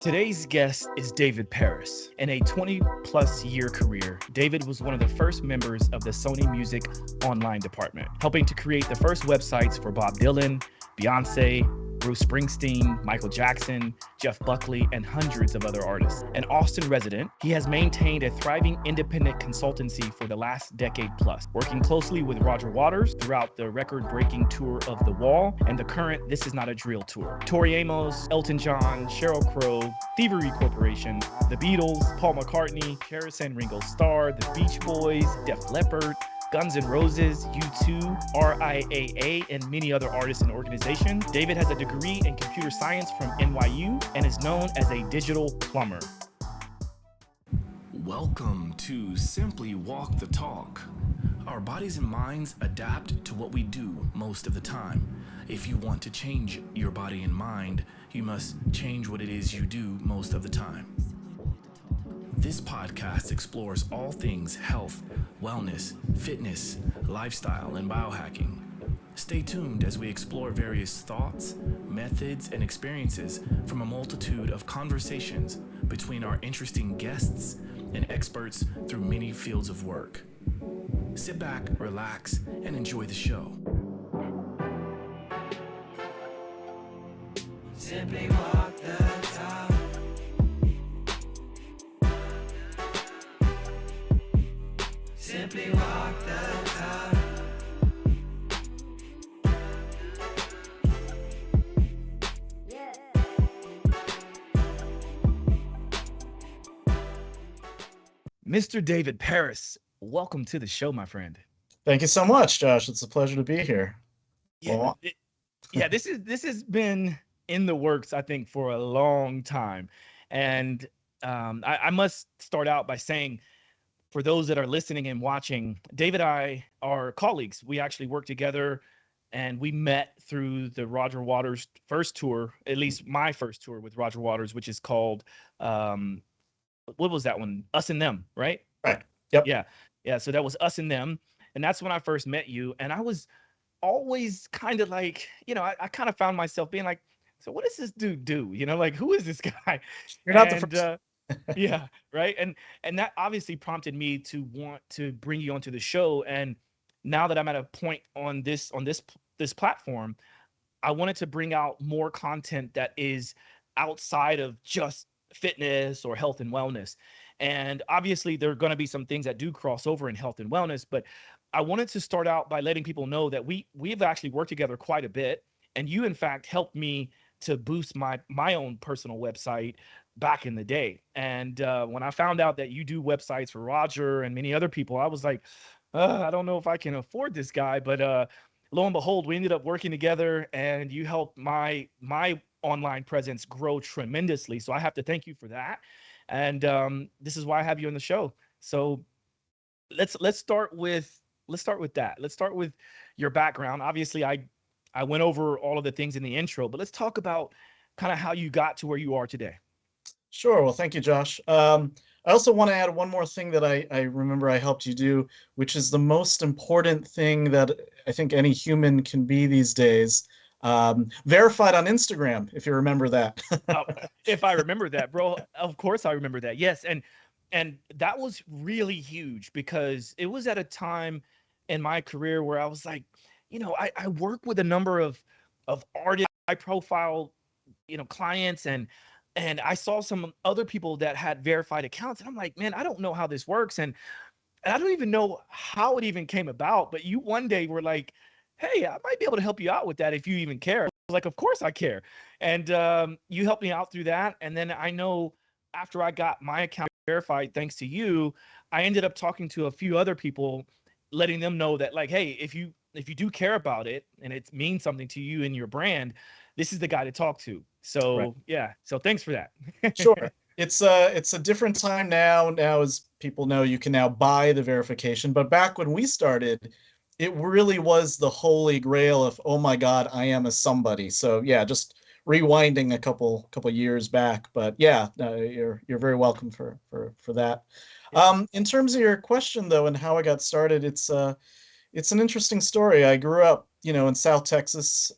Today's guest is David Peris. In a 20-plus year career, David was one of the first members of the Sony Music online department, helping to create the first websites for Bob Dylan, Beyonce, Bruce Springsteen, Michael Jackson, Jeff Buckley, and hundreds of other artists. An Austin resident, he has maintained a thriving independent consultancy for the last decade plus, working closely with Roger Waters throughout the record-breaking tour of The Wall and the current This Is Not a Drill tour. Tori Amos, Elton John, Sheryl Crow, Thievery Corporation, The Beatles, Paul McCartney, Paris and Ringo Starr, The Beach Boys, Def Leppard, Guns N' Roses, U2, RIAA, and many other artists and organizations. David has a degree in computer science from NYU and is known as a digital plumber. Welcome to Simply Walk the Talk. Our bodies and minds adapt to what we do most of the time. If you want to change your body and mind, you must change what it is you do most of the time. This podcast explores all things health, wellness, fitness, lifestyle, and biohacking. Stay tuned as we explore various thoughts, methods, and experiences from a multitude of conversations between our interesting guests and experts through many fields of work. Sit back, relax, and enjoy the show. Simply walk the talk. Simply walk the talk. Mr. David Peris, welcome to the show, my friend. Thank you so much, Josh. It's a pleasure to be here. Yeah, this has been in the works, I think, for a long time. And I must start out by saying, for those that are listening and watching, David and I are colleagues. We actually work together, and we met through the Roger Waters first tour, at least my first tour with Roger Waters, which is called, what was that one? Us and Them, right? Right. Yep. Yeah. So that was Us and Them. And that's when I first met you. And I was always kind of like, I kind of found myself being like, so what does this dude do? Like, who is this guy? You're not the first. Yeah, right. And that obviously prompted me to want to bring you onto the show. And now that I'm at a point on this platform, I wanted to bring out more content that is outside of just fitness or health and wellness. And obviously there are going to be some things that do cross over in health and wellness, but I wanted to start out by letting people know that we've actually worked together quite a bit. And you, in fact, helped me to boost my own personal website back in the day. And when I found out that you do websites for Roger and many other people, I was like, I don't know if I can afford this guy. But lo and behold, we ended up working together, and you helped my online presence grow tremendously. So I have to thank you for that. And this is why I have you on the show. So let's start with that. Let's start with your background. Obviously, I went over all of the things in the intro, but let's talk about kind of how you got to where you are today. Sure. Well, thank you, Josh. I also want to add one more thing that I remember I helped you do, which is the most important thing that I think any human can be these days. Verified on Instagram, if you remember that. If I remember that, bro, of course I remember that. Yes. And that was really huge because it was at a time in my career where I was like, I work with a number of artists, high profile, clients, and I saw some other people that had verified accounts, and I'm like, man, I don't know how this works. And I don't even know how it even came about, but you one day were like, hey, I might be able to help you out with that if you even care. I was like, of course I care. And you helped me out through that. And then I know after I got my account verified, thanks to you, I ended up talking to a few other people, letting them know that, like, hey, if you do care about it and it means something to you and your brand, this is the guy to talk to. So right. Yeah. So thanks for that. Sure. It's a different time now. Now, as people know, you can now buy the verification. But back when we started, it really was the holy grail of, oh my God, I am a somebody. So yeah, just rewinding a couple years back. But yeah, you're very welcome for that. In terms of your question though, and how I got started, it's an interesting story. I grew up, in South Texas.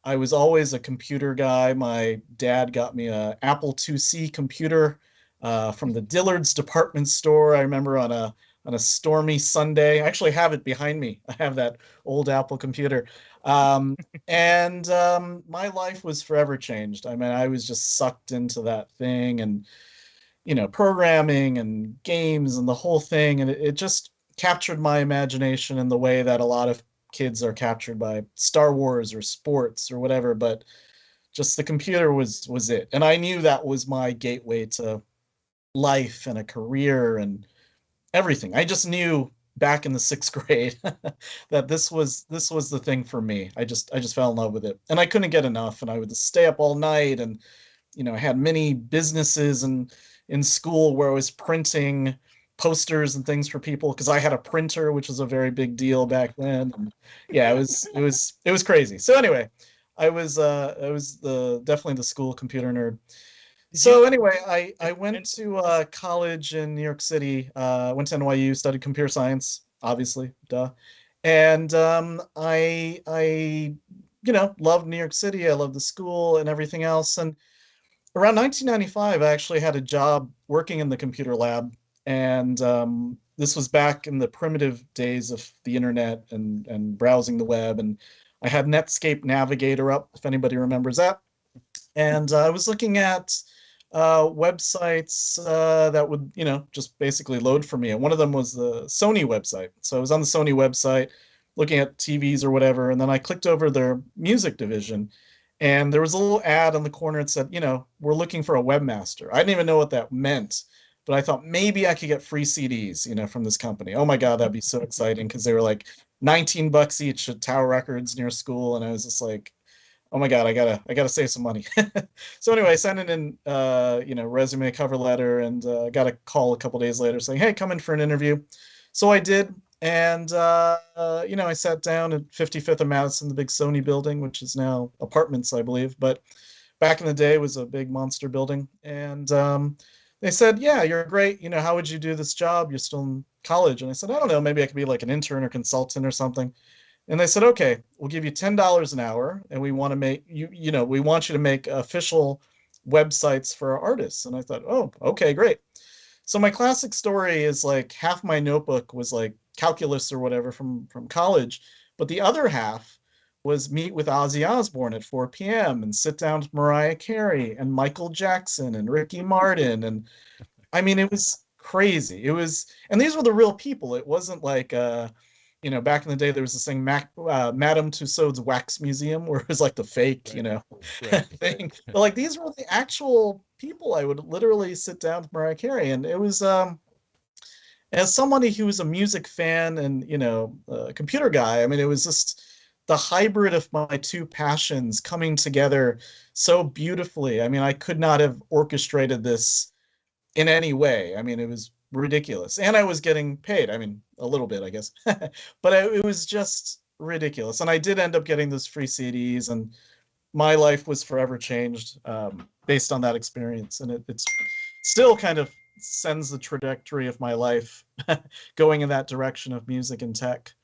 I was always a computer guy. My dad got me a Apple IIc computer from the Dillard's department store. I remember on a stormy Sunday. I actually have it behind me. I have that old Apple computer. Um, and my life was forever changed. I mean, I was just sucked into that thing and, programming and games and the whole thing. And it just captured my imagination in the way that a lot of kids are captured by Star Wars or sports or whatever. But just the computer was it. And I knew that was my gateway to life and a career and everything. I just knew back in the sixth grade that this was the thing for me. I just fell in love with it, and I couldn't get enough. And I would stay up all night, and I had many businesses and in school where I was printing posters and things for people because I had a printer, which was a very big deal back then. And yeah, it was crazy. So anyway, I was the definitely the school computer nerd. Did you? So anyway, I And went to college in New York City. Went to NYU, studied computer science, obviously, duh. And I loved New York City. I loved the school and everything else. And around 1995, I actually had a job working in the computer lab, and this was back in the primitive days of the internet and browsing the web. And I had Netscape Navigator up, if anybody remembers that. And I was looking at websites that would, just basically load for me. And one of them was the Sony website. So I was on the Sony website looking at TVs or whatever. And then I clicked over their music division. And there was a little ad on the corner that said, we're looking for a webmaster. I didn't even know what that meant, but I thought maybe I could get free CDs, from this company. Oh my God, that'd be so exciting because they were like $19 each at Tower Records near school. And I was just like, oh my God, I gotta save some money. So anyway, I sent in, resume, cover letter, and got a call a couple days later saying, hey, come in for an interview. So I did. And, I sat down at 55th and Madison, the big Sony building, which is now apartments, I believe. But back in the day, it was a big monster building. And they said, yeah, you're great. How would you do this job? You're still in college. And I said, I don't know, maybe I could be like an intern or consultant or something. And they said, okay, we'll give you $10 an hour, and we want to make we want you to make official websites for our artists. And I thought, oh, okay, great. So my classic story is like half my notebook was like calculus or whatever from college, but the other half was meet with Ozzy Osbourne at 4 p.m. and sit down with Mariah Carey and Michael Jackson and Ricky Martin. And I mean, it was crazy. And these were the real people. It wasn't like, back in the day, there was this thing, Madame Tussauds Wax Museum, where it was like the fake, Right. thing. But like these were the actual people. I would literally sit down with Mariah Carey, and it was as somebody who was a music fan and a computer guy. I mean, it was just the hybrid of my two passions coming together so beautifully. I mean, I could not have orchestrated this in any way. I mean, it was ridiculous. And I was getting paid. I mean, a little bit, I guess. But it was just ridiculous. And I did end up getting those free CDs, and my life was forever changed based on that experience. And it's still kind of sends the trajectory of my life going in that direction of music and tech.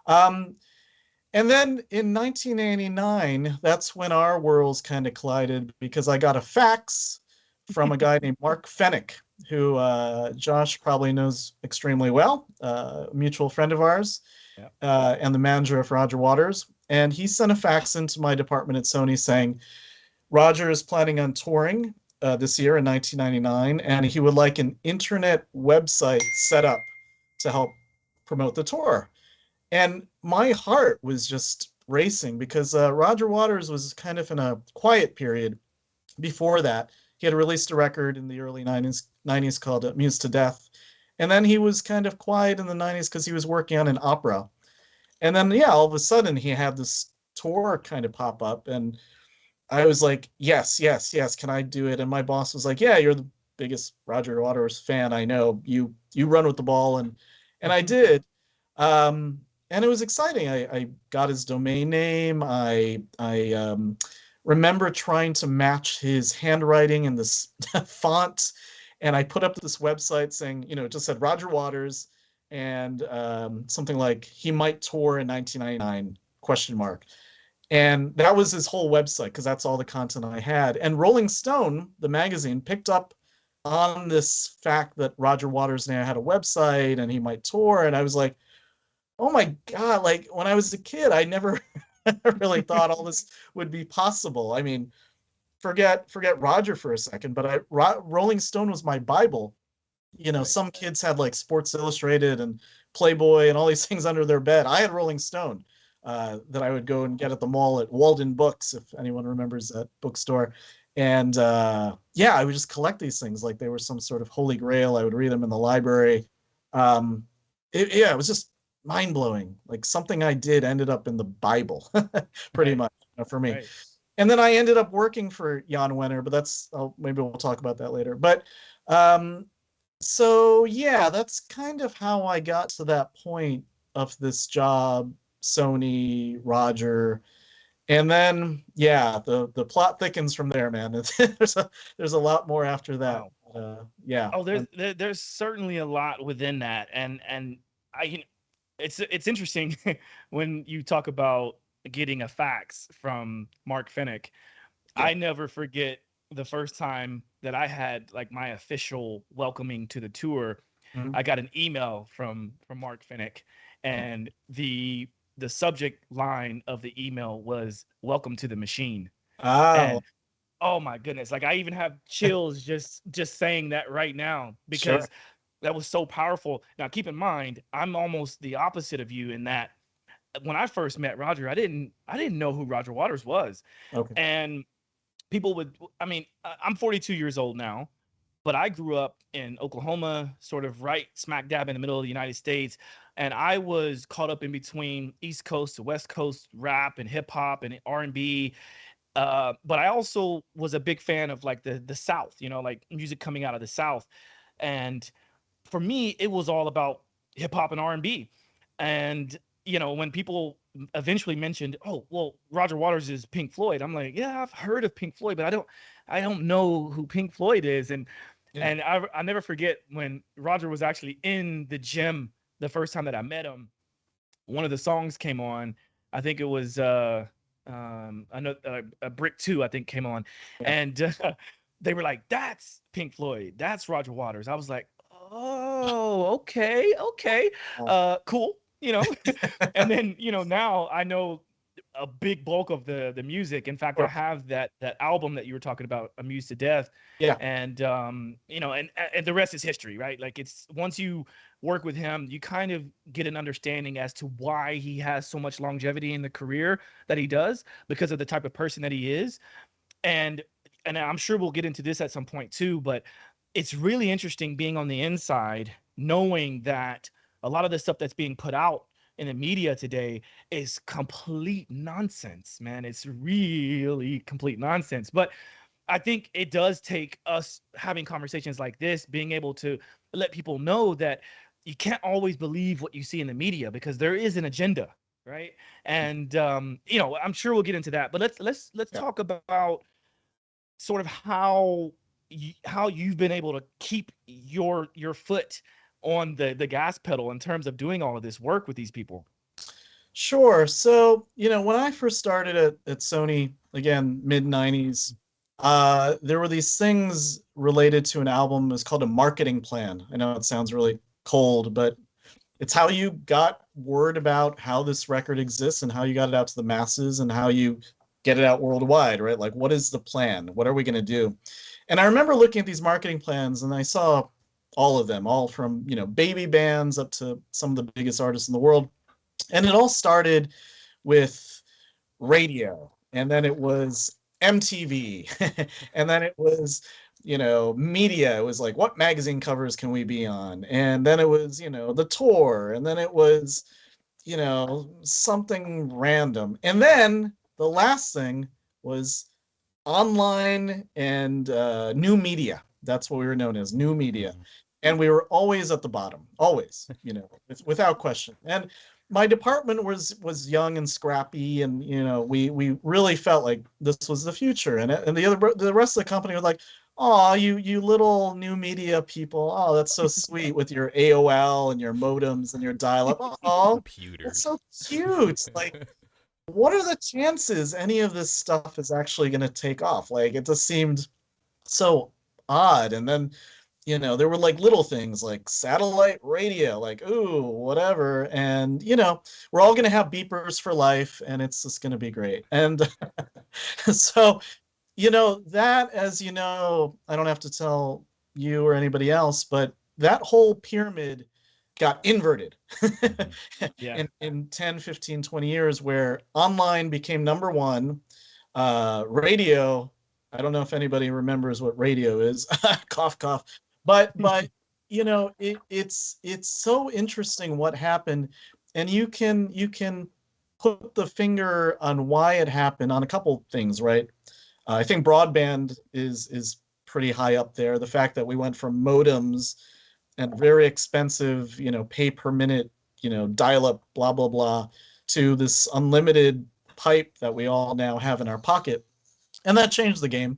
And then in 1989, that's when our worlds kind of collided, because I got a fax from a guy named Mark Fennick, who Josh probably knows extremely well, a mutual friend of ours, Yeah. And the manager of Roger Waters. And he sent a fax into my department at Sony saying, Roger is planning on touring this year in 1999, and he would like an internet website set up to help promote the tour. And my heart was just racing because Roger Waters was kind of in a quiet period before that. He had released a record in the early 90s called Muse to Death. And then he was kind of quiet in the 90s because he was working on an opera. And then, yeah, all of a sudden he had this tour kind of pop up. And I was like, yes, yes, yes, can I do it? And my boss was like, yeah, you're the biggest Roger Waters fan I know. You run with the ball. And I did. And it was exciting. I got his domain name. I remember trying to match his handwriting in this font, and I put up this website saying, it just said Roger Waters and something like he might tour in 1999 ? And that was his whole website because that's all the content I had. And Rolling Stone, the magazine, picked up on this fact that Roger Waters now had a website and he might tour. And I was like, oh my God, like when I was a kid, I never really thought all this would be possible. I mean, forget Roger for a second, but Rolling Stone was my Bible. You know, Right. some kids had like Sports Illustrated and Playboy and all these things under their bed. I had Rolling Stone that I would go and get at the mall at Walden Books, if anyone remembers that bookstore. And yeah, I would just collect these things like they were some sort of holy grail. I would read them in the library. Yeah, it was just mind blowing. Like something I did ended up in the Bible, pretty Right. much for me. Right. And then I ended up working for Jan Wenner, but maybe we'll talk about that later. But um, so yeah, that's kind of how I got to that point of this job, Sony, Roger, and then yeah, the plot thickens from there, man. There's a lot more after that. Wow. Yeah, Oh, there's certainly a lot within that, and it's interesting when you talk about getting a fax from Mark Finnick. Yeah. I never forget the first time that I had like my official welcoming to the tour. Mhm. I got an email from Mark Finnick, and the subject line of the email was "Welcome to the Machine." Oh, And oh my goodness, like I even have chills just saying that right now sure. because that was so powerful. Now keep in mind, I'm almost the opposite of you in that when I first met Roger, I didn't know who Roger Waters was. Okay. And people would, I mean, I'm 42 years old now, but I grew up in Oklahoma, sort of right smack dab in the middle of the United States. And I was caught up in between East Coast to West Coast rap and hip hop and R&B. But I also was a big fan of like the South, you know, like music coming out of the South. And for me, it was all about hip hop and R&B. And you know, when people eventually mentioned, "Oh, well, Roger Waters is Pink Floyd," I'm like, "Yeah, I've heard of Pink Floyd, but I don't know who Pink Floyd is." And Yeah. and I never forget when Roger was actually in the gym the first time that I met him. One of the songs came on. I think it was I know a Brick 2 I think came on, Yeah. and they were like, "That's Pink Floyd. That's Roger Waters." I was like, "Oh, okay, okay, cool." You know, and then now I know a big bulk of the music. In fact, I Sure. have that album that you were talking about, "Amused to Death," Yeah. and and the rest is history, right? Like it's once you work with him, you kind of get an understanding as to why he has so much longevity in the career that he does because of the type of person that he is. And I'm sure we'll get into this at some point too, but it's really interesting being on the inside, knowing that a lot of the stuff that's being put out in the media today is complete nonsense, man. It's really complete nonsense. But I think it does take us having conversations like this, being able to let people know that you can't always believe what you see in the media because there is an agenda, right? And I'm sure we'll get into that. But let's Yeah. talk about sort of how you've been able to keep your foot on the gas pedal in terms of doing all of this work with these people. Sure. So, when I first started at Sony, again, mid 90s, there were these things related to an album. It's called a marketing plan. I know it sounds really cold, but it's how you got word about how this record exists and how you got it out to the masses and how you get it out worldwide, right? Like, what is the plan? What are we going to do? And I remember looking at these marketing plans and I saw all of them, all from, baby bands up to some of the biggest artists in the world. And it all started with radio, and then it was MTV, and then it was, media. It was like, what magazine covers can we be on? And then it was, the tour, and then it was, something random. And then the last thing was online and new media. That's what we were known as, new media. And we were always at the bottom, always, without question. And my department was young and scrappy, and we really felt like this was the future. And the rest of the company was like, "Oh, you little new media people! Oh, that's so sweet with your AOL and your modems and your dial-up. Oh, that's Computers. so cute! Like, what are the chances any of this stuff is actually going to take off? Like, it just seemed so odd. And then, there were like little things like satellite radio, like, ooh, whatever. And, we're all going to have beepers for life, and it's just going to be great. And so, that, as I don't have to tell you or anybody else, but that whole pyramid got inverted Yeah. in 10, 15, 20 years, where online became number one. Radio, I don't know if anybody remembers what radio is. Cough, cough. But it's so interesting what happened, and you can put the finger on why it happened on a couple things, right? I think broadband is pretty high up there. The fact that we went from modems and very expensive, pay per minute, dial up, blah, blah, blah, to this unlimited pipe that we all now have in our pocket. And that changed the game.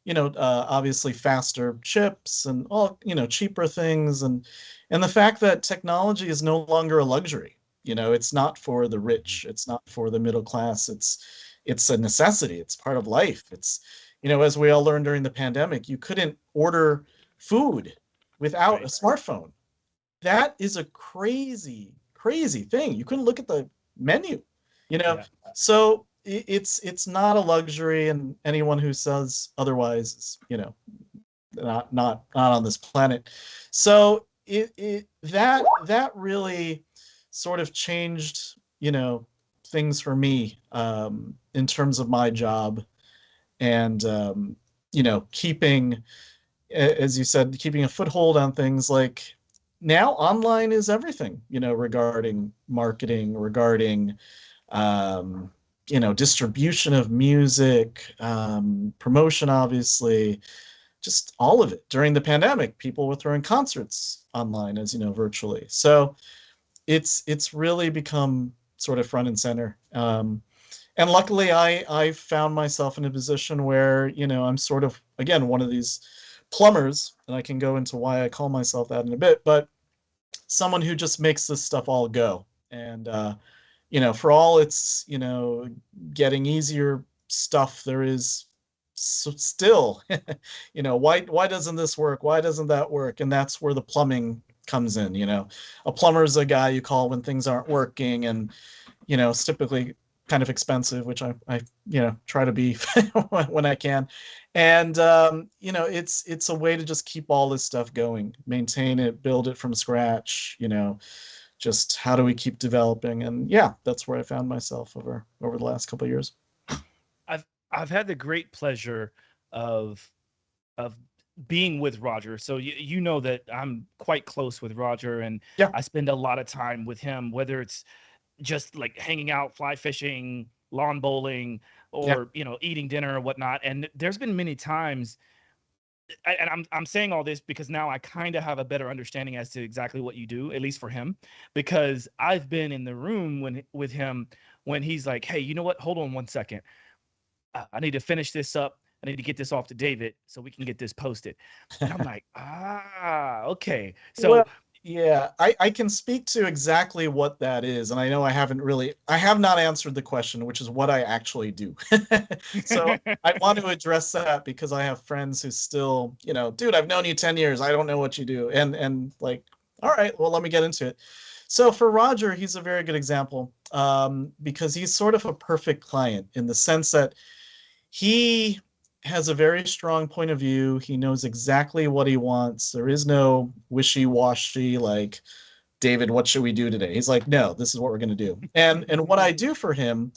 Obviously faster chips and all, cheaper things. And the fact that technology is no longer a luxury. It's not for the rich. It's not for the middle class. It's a necessity. It's part of life. It's, as we all learned during the pandemic, you couldn't order food without a smartphone. That is a crazy, crazy thing. You couldn't look at the menu, Yeah. So it's not a luxury, and anyone who says otherwise is, not on this planet. So that really sort of changed, things for me, in terms of my job, and keeping, as you said, keeping a foothold on things. Like, now online is everything, regarding marketing, regarding distribution of music, promotion, obviously, just all of it. During the pandemic, people were throwing concerts online, as virtually. So it's really become sort of front and center. And luckily, I found myself in a position where, I'm sort of, again, one of these plumbers, and I can go into why I call myself that in a bit, but someone who just makes this stuff all go. And, for all its, getting easier stuff, there is still, why doesn't this work? Why doesn't that work? And that's where the plumbing comes in. A plumber is a guy you call when things aren't working, and, it's typically kind of expensive, which I try to be when I can. And, it's a way to just keep all this stuff going, maintain it, build it from scratch, just how do we keep developing? And yeah, that's where I found myself over the last couple of years. I've had the great pleasure of being with Roger. So you know that I'm quite close with Roger, and Yeah. I spend a lot of time with him, whether it's just like hanging out, fly fishing, lawn bowling, or eating dinner or whatnot. And there's been many times, and I'm saying all this because now I kind of have a better understanding as to exactly what you do, at least for him, because I've been in the room with him when he's like, "Hey, you know what? Hold on one second. I need to finish this up. I need to get this off to David so we can get this posted." And I'm like, okay. So Well, yeah, I can speak to exactly what that is. And I know I have not answered the question, which is what I actually do. So I want to address that, because I have friends who still, dude, I've known you 10 years. I don't know what you do. And like, all right, well, let me get into it. So for Roger, he's a very good example, because he's sort of a perfect client in the sense that he has a very strong point of view. He knows exactly what he wants. There is no wishy-washy, like, David, what should we do today? He's like, no, this is what we're going to do. And what I do for him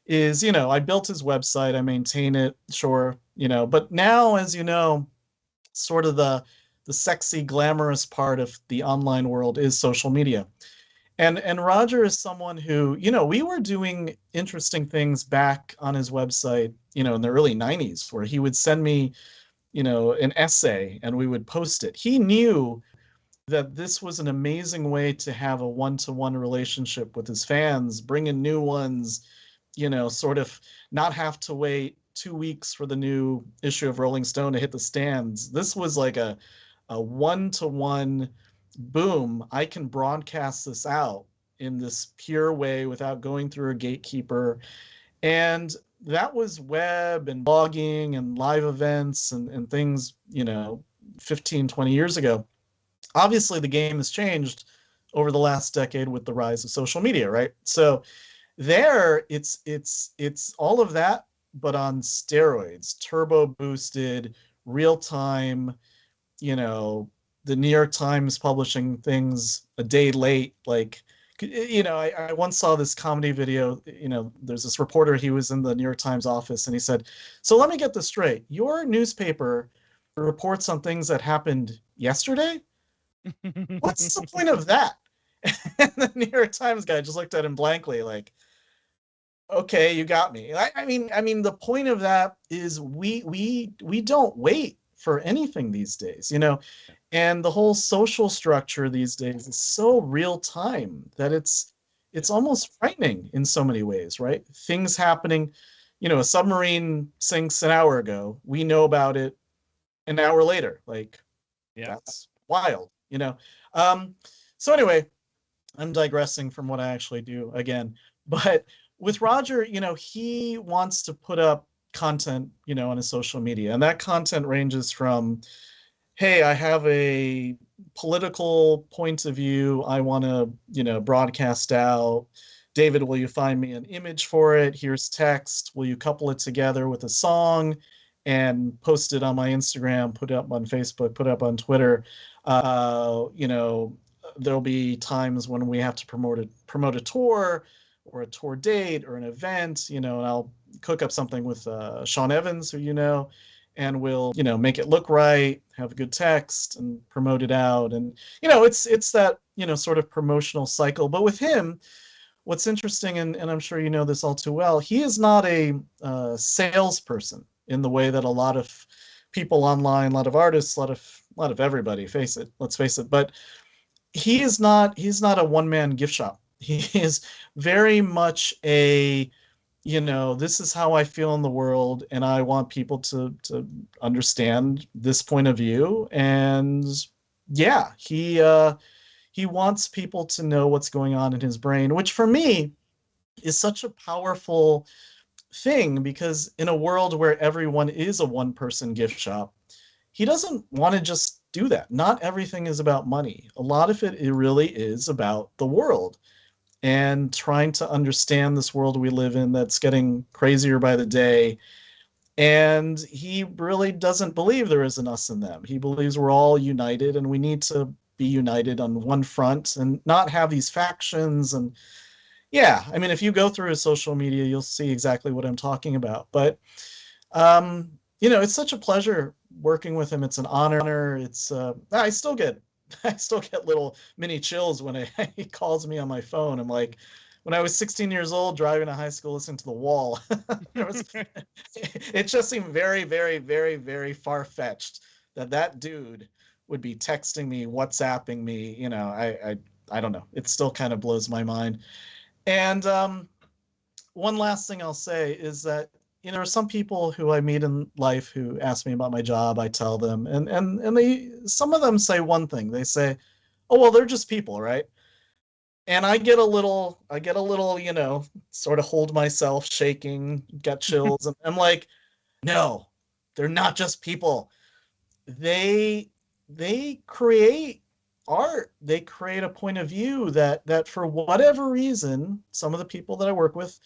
is, I built his website, I maintain it, sure, but now, as sort of the sexy, glamorous part of the online world is social media. And Roger is someone who, we were doing interesting things back on his website, in the early 90s, where he would send me, an essay, and we would post it. He knew that this was an amazing way to have a one-to-one relationship with his fans, bring in new ones, sort of not have to wait 2 weeks for the new issue of Rolling Stone to hit the stands. This was like a one-to-one, boom, I can broadcast this out in this pure way without going through a gatekeeper. And that was web and blogging and live events and things, 15, 20 years ago. Obviously, the game has changed over the last decade with the rise of social media, right? So there, it's all of that, but on steroids, turbo boosted, real time, the New York Times publishing things a day late. Like, I once saw this comedy video, there's this reporter, he was in the New York Times office, and he said, so let me get this straight. Your newspaper reports on things that happened yesterday? What's the point of that? And the New York Times guy just looked at him blankly, like, okay, you got me. I mean, the point of that is we don't wait for anything these days, and the whole social structure these days is so real time that it's almost frightening in so many ways, right? Things happening, a submarine sinks an hour ago, we know about it an hour later. Like, that's wild, So anyway, I'm digressing from what I actually do again, but with Roger, he wants to put up content, on his social media, and that content ranges from, hey, I have a political point of view I want to, broadcast out. David, will you find me an image for it? Here's text. Will you couple it together with a song and post it on my Instagram, put it up on Facebook, put it up on Twitter? There'll be times when we have to promote a tour or a tour date or an event, and I'll cook up something with Sean Evans, who and we'll, make it look right, have a good text and promote it out. And, it's that, sort of promotional cycle. But with him, what's interesting, and I'm sure you know this all too well, he is not a salesperson in the way that a lot of people online, a lot of artists, a lot of everybody, let's face it. But he's not a one-man gift shop. He is very much a, this is how I feel in the world, and I want people to understand this point of view. And yeah, he wants people to know what's going on in his brain, which for me is such a powerful thing, because in a world where everyone is a one-person gift shop, he doesn't want to just do that. Not everything is about money. A lot of it really is about the world and trying to understand this world we live in that's getting crazier by the day. And he really doesn't believe there is an us and them. He believes we're all united, and we need to be united on one front and not have these factions. And yeah, I mean, if you go through his social media, you'll see exactly what I'm talking about. But, it's such a pleasure working with him. It's an honor. It's I still get little mini chills when he calls me on my phone. I'm like, when I was 16 years old, driving to high school, listening to The Wall, it just seemed very, very, very, very far-fetched that dude would be texting me, WhatsApping me. I don't know. It still kind of blows my mind. And one last thing I'll say is that, there are some people who I meet in life who ask me about my job. I tell them, and some of them say one thing. They say, "Oh, well, they're just people, right?" And I get a little, sort of hold myself, shaking, get chills, and I'm like, "No, they're not just people. They create art. They create a point of view that for whatever reason, some of the people that I work with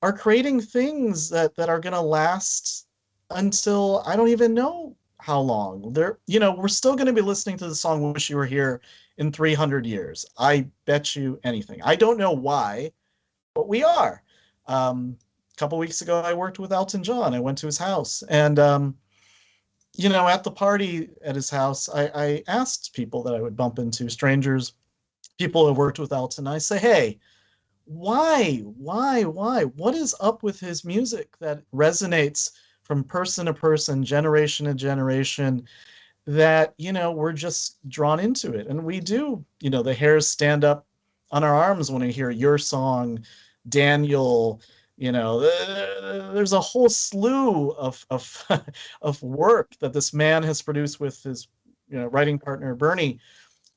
are creating things that are going to last until I don't even know how long. We're still going to be listening to the song Wish You Were Here in 300 years. I bet you anything. I don't know why, but we are. A couple weeks ago, I worked with Elton John. I went to his house, and at the party at his house, I asked people that I would bump into, strangers, people who have worked with Elton. I say, hey, why? What is up with his music that resonates from person to person, generation to generation, that, we're just drawn into it? And we do, the hairs stand up on our arms when I hear your song, Daniel. There's a whole slew of of work that this man has produced with his writing partner Bernie,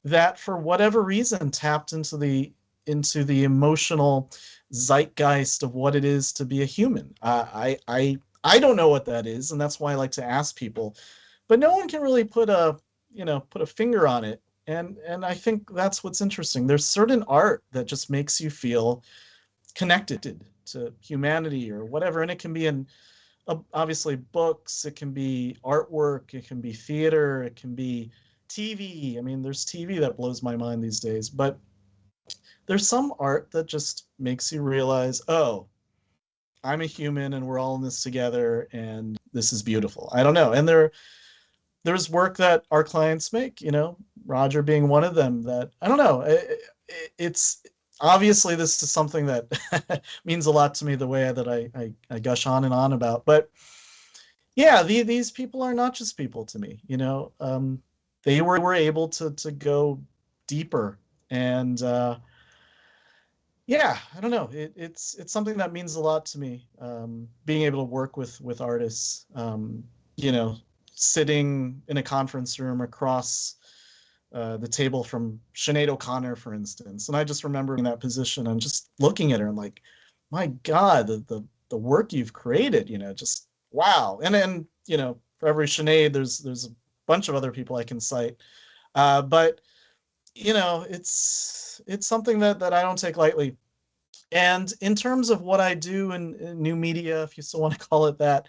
that for whatever reason tapped into the into the emotional zeitgeist of what it is to be a human. I don't know what that is, and that's why I like to ask people. But no one can really put a finger on it. And I think that's what's interesting. There's certain art that just makes you feel connected to humanity or whatever, and it can be in obviously books, it can be artwork, it can be theater, it can be TV. I mean, there's TV that blows my mind these days, but there's some art that just makes you realize, oh, I'm a human and we're all in this together and this is beautiful. I don't know. And there's work that our clients make, Roger being one of them, that I don't know. It's obviously, this is something that means a lot to me, the way that I gush on and on about. But yeah, these people are not just people to me, they were able to go deeper. And yeah, I don't know. It's something that means a lot to me, being able to work with artists, sitting in a conference room across the table from Sinead O'Connor, for instance. And I just remember in that position and just looking at her and like, my God, the work you've created, just wow. And then, for every Sinead, there's a bunch of other people I can cite. But, it's something that I don't take lightly. And in terms of what I do in new media, if you still want to call it that,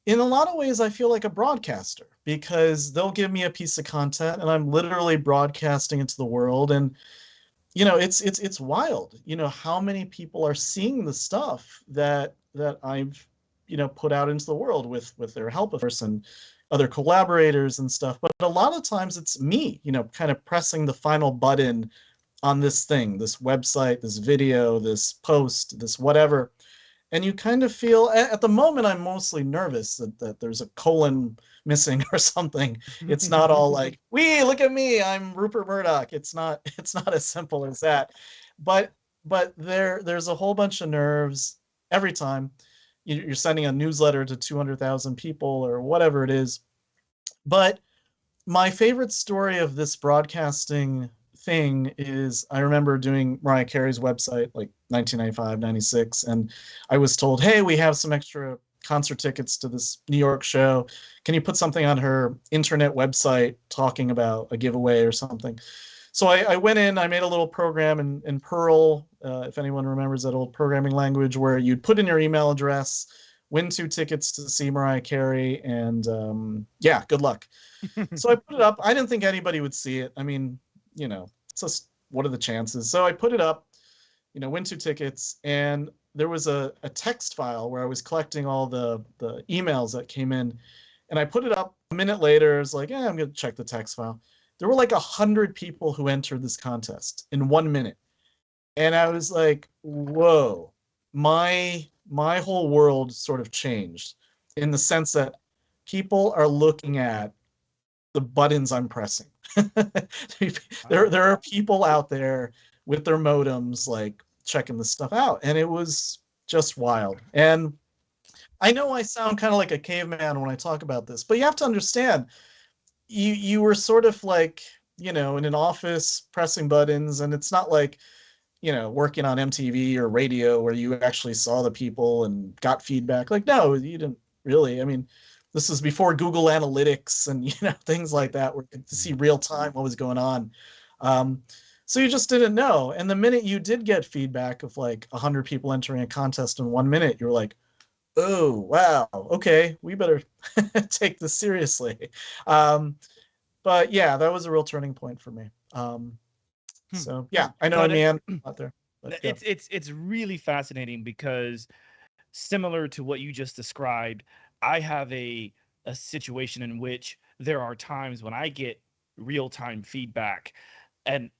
in a lot of ways, I feel like a broadcaster, because they'll give me a piece of content and I'm literally broadcasting into the world. And, it's wild, how many people are seeing the stuff that I've, put out into the world with their help, of course, and other collaborators and stuff. But a lot of times it's me, kind of pressing the final button on this thing, this website, this video, this post, this whatever. And you kind of feel, at the moment, I'm mostly nervous that there's a colon missing or something. It's not all like, look at me, I'm Rupert Murdoch. It's not as simple as that. But there's a whole bunch of nerves every time you're sending a newsletter to 200,000 people or whatever it is. But my favorite story of this broadcasting thing is, I remember doing Mariah Carey's website like 1995, 96, and I was told, hey, we have some extra concert tickets to this New York show. Can you put something on her internet website talking about a giveaway or something? So I went in, I made a little program in Perl, if anyone remembers that old programming language, where you'd put in your email address, win 2 tickets to see Mariah Carey, and yeah, good luck. So I put it up. I didn't think anybody would see it. I mean, it's just, what are the chances? So I put it up, win 2 tickets, and there was a text file where I was collecting all the emails that came in, and I put it up. A minute later, I was like, I'm going to check the text file. There were like 100 people who entered this contest in 1 minute. And I was like, whoa, my whole world sort of changed, in the sense that people are looking at the buttons I'm pressing. There are people out there with their modems, like, checking this stuff out. And it was just wild. And I know I sound kind of like a caveman when I talk about this, but you have to understand, you were sort of like, in an office pressing buttons, and it's not like, working on MTV or radio where you actually saw the people and got feedback. Like, no, you didn't really. I mean, this was before Google Analytics and, things like that, where you could see real time what was going on. So you just didn't know. And the minute you did get feedback of like 100 people entering a contest in 1 minute, you were like, oh, wow, okay, we better take this seriously. But yeah, that was a real turning point for me. So yeah, I know, man, out there. But, yeah. It's really fascinating, because similar to what you just described, I have a situation in which there are times when I get real-time feedback, and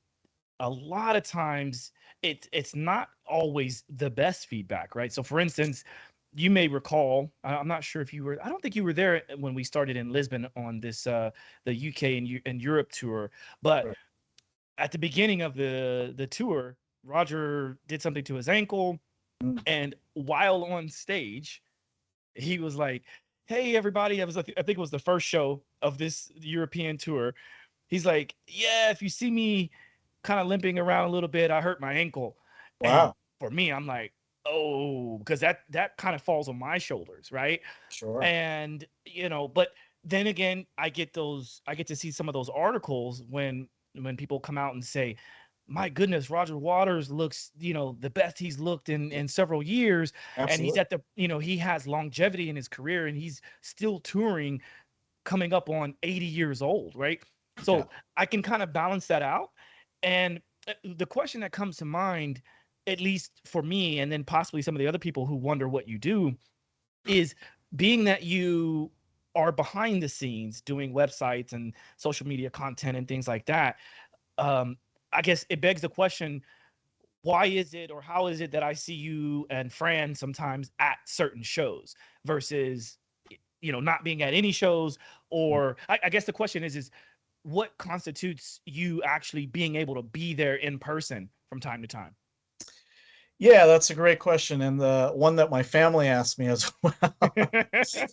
a lot of times it's not always the best feedback, right? So for instance, you may recall, I'm not sure if you were, I don't think you were there when we started in Lisbon on this the UK and Europe tour, but right. At the beginning of the tour, Roger did something to his ankle, and while on stage, he was like, hey, everybody, I think it was the first show of this European tour. He's like, yeah, if you see me kind of limping around a little bit. I hurt my ankle. And Wow. for me, I'm like, oh, because that kind of falls on my shoulders, right? Sure. And but then again, I get to see some of those articles when people come out and say, my goodness, Roger Waters looks, the best he's looked in several years. And he's Absolutely. at the, he has longevity in his career, and he's still touring, coming up on 80 years old, right? Yeah. So I can kind of balance that out. And the question that comes to mind, at least for me, and then possibly some of the other people who wonder what you do, is being that you are behind the scenes doing websites and social media content and things like that. I guess it begs the question, why is it, or how is it that I see you and Fran sometimes at certain shows versus, not being at any shows? Or I guess the question is what constitutes you actually being able to be there in person from time to time? Yeah, that's a great question, and the one that my family asked me as well.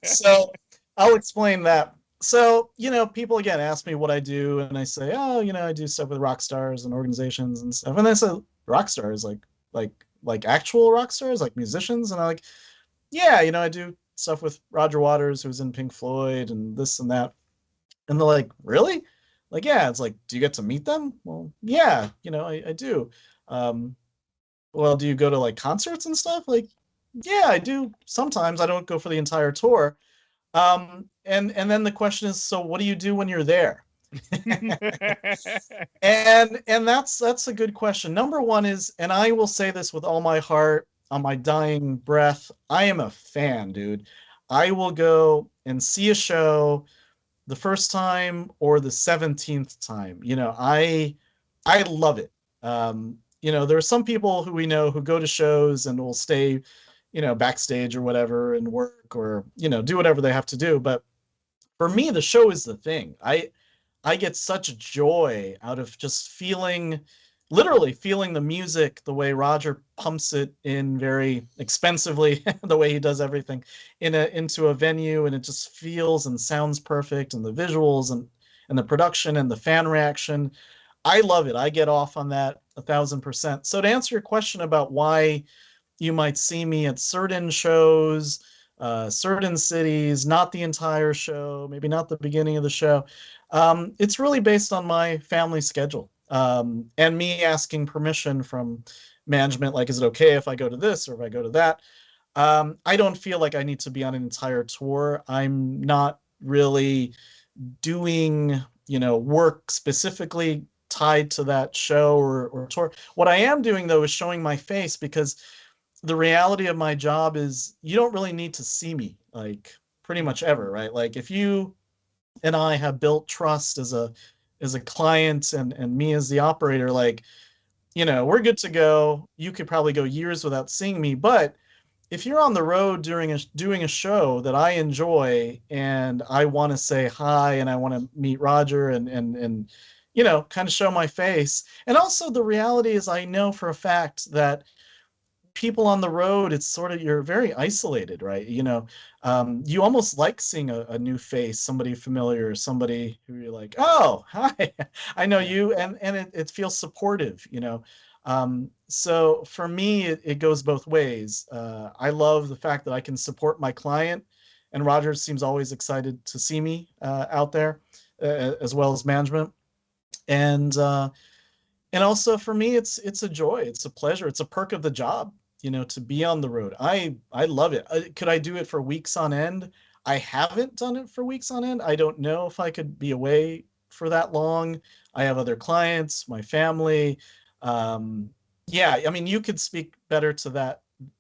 So I'll explain that. So, people again ask me what I do, and I say, oh, I do stuff with rock stars and organizations and stuff. And they say, rock stars, like actual rock stars, like musicians? And I'm like, yeah, I do stuff with Roger Waters, who's in Pink Floyd, and this and that. And they're like, really? Like, yeah. It's like, do you get to meet them? Well, yeah, I do. Um, well, do you go to like concerts and stuff? Like, yeah, I do sometimes. I don't go for the entire tour. And then the question is, so what do you do when you're there? And that's a good question. Number one is, and I will say this with all my heart on my dying breath, I am a fan, dude. I will go and see a show the first time or the 17th time. I love it. There are some people who we know who go to shows and will stay, backstage or whatever and work or, do whatever they have to do. But for me, the show is the thing. I get such joy out of just literally feeling the music, the way Roger pumps it in very expensively, the way he does everything into a venue, and it just feels and sounds perfect, and the visuals and the production and the fan reaction. I love it. I get off on that 1,000%. So to answer your question about why you might see me at certain shows, certain cities, not the entire show, maybe not the beginning of the show. It's really based on my family schedule, and me asking permission from management, like, is it okay if I go to this or if I go to that? I don't feel like I need to be on an entire tour. I'm not really doing, work specifically tied to that show or tour. What I am doing, though, is showing my face, because the reality of my job is you don't really need to see me, like, pretty much ever, right? Like, if you and I have built trust as a client and me as the operator, like, we're good to go. You could probably go years without seeing me. But if you're on the road doing a show that I enjoy, and I want to say hi, and I want to meet Roger and kind of show my face. And also the reality is, I know for a fact that people on the road, it's sort of, you're very isolated, right? You almost like seeing a new face, somebody familiar, somebody who you're like, oh, hi, I know you, and it feels supportive. So for me, it goes both ways. I love the fact that I can support my client, and Rogers seems always excited to see me out there, as well as management. And also for me, it's a joy, it's a pleasure, it's a perk of the job, to be on the road. I love it. Could I do it for weeks on end? I haven't done it for weeks on end. I don't know if I could be away for that long. I have other clients, my family. Yeah, I mean, you could speak better to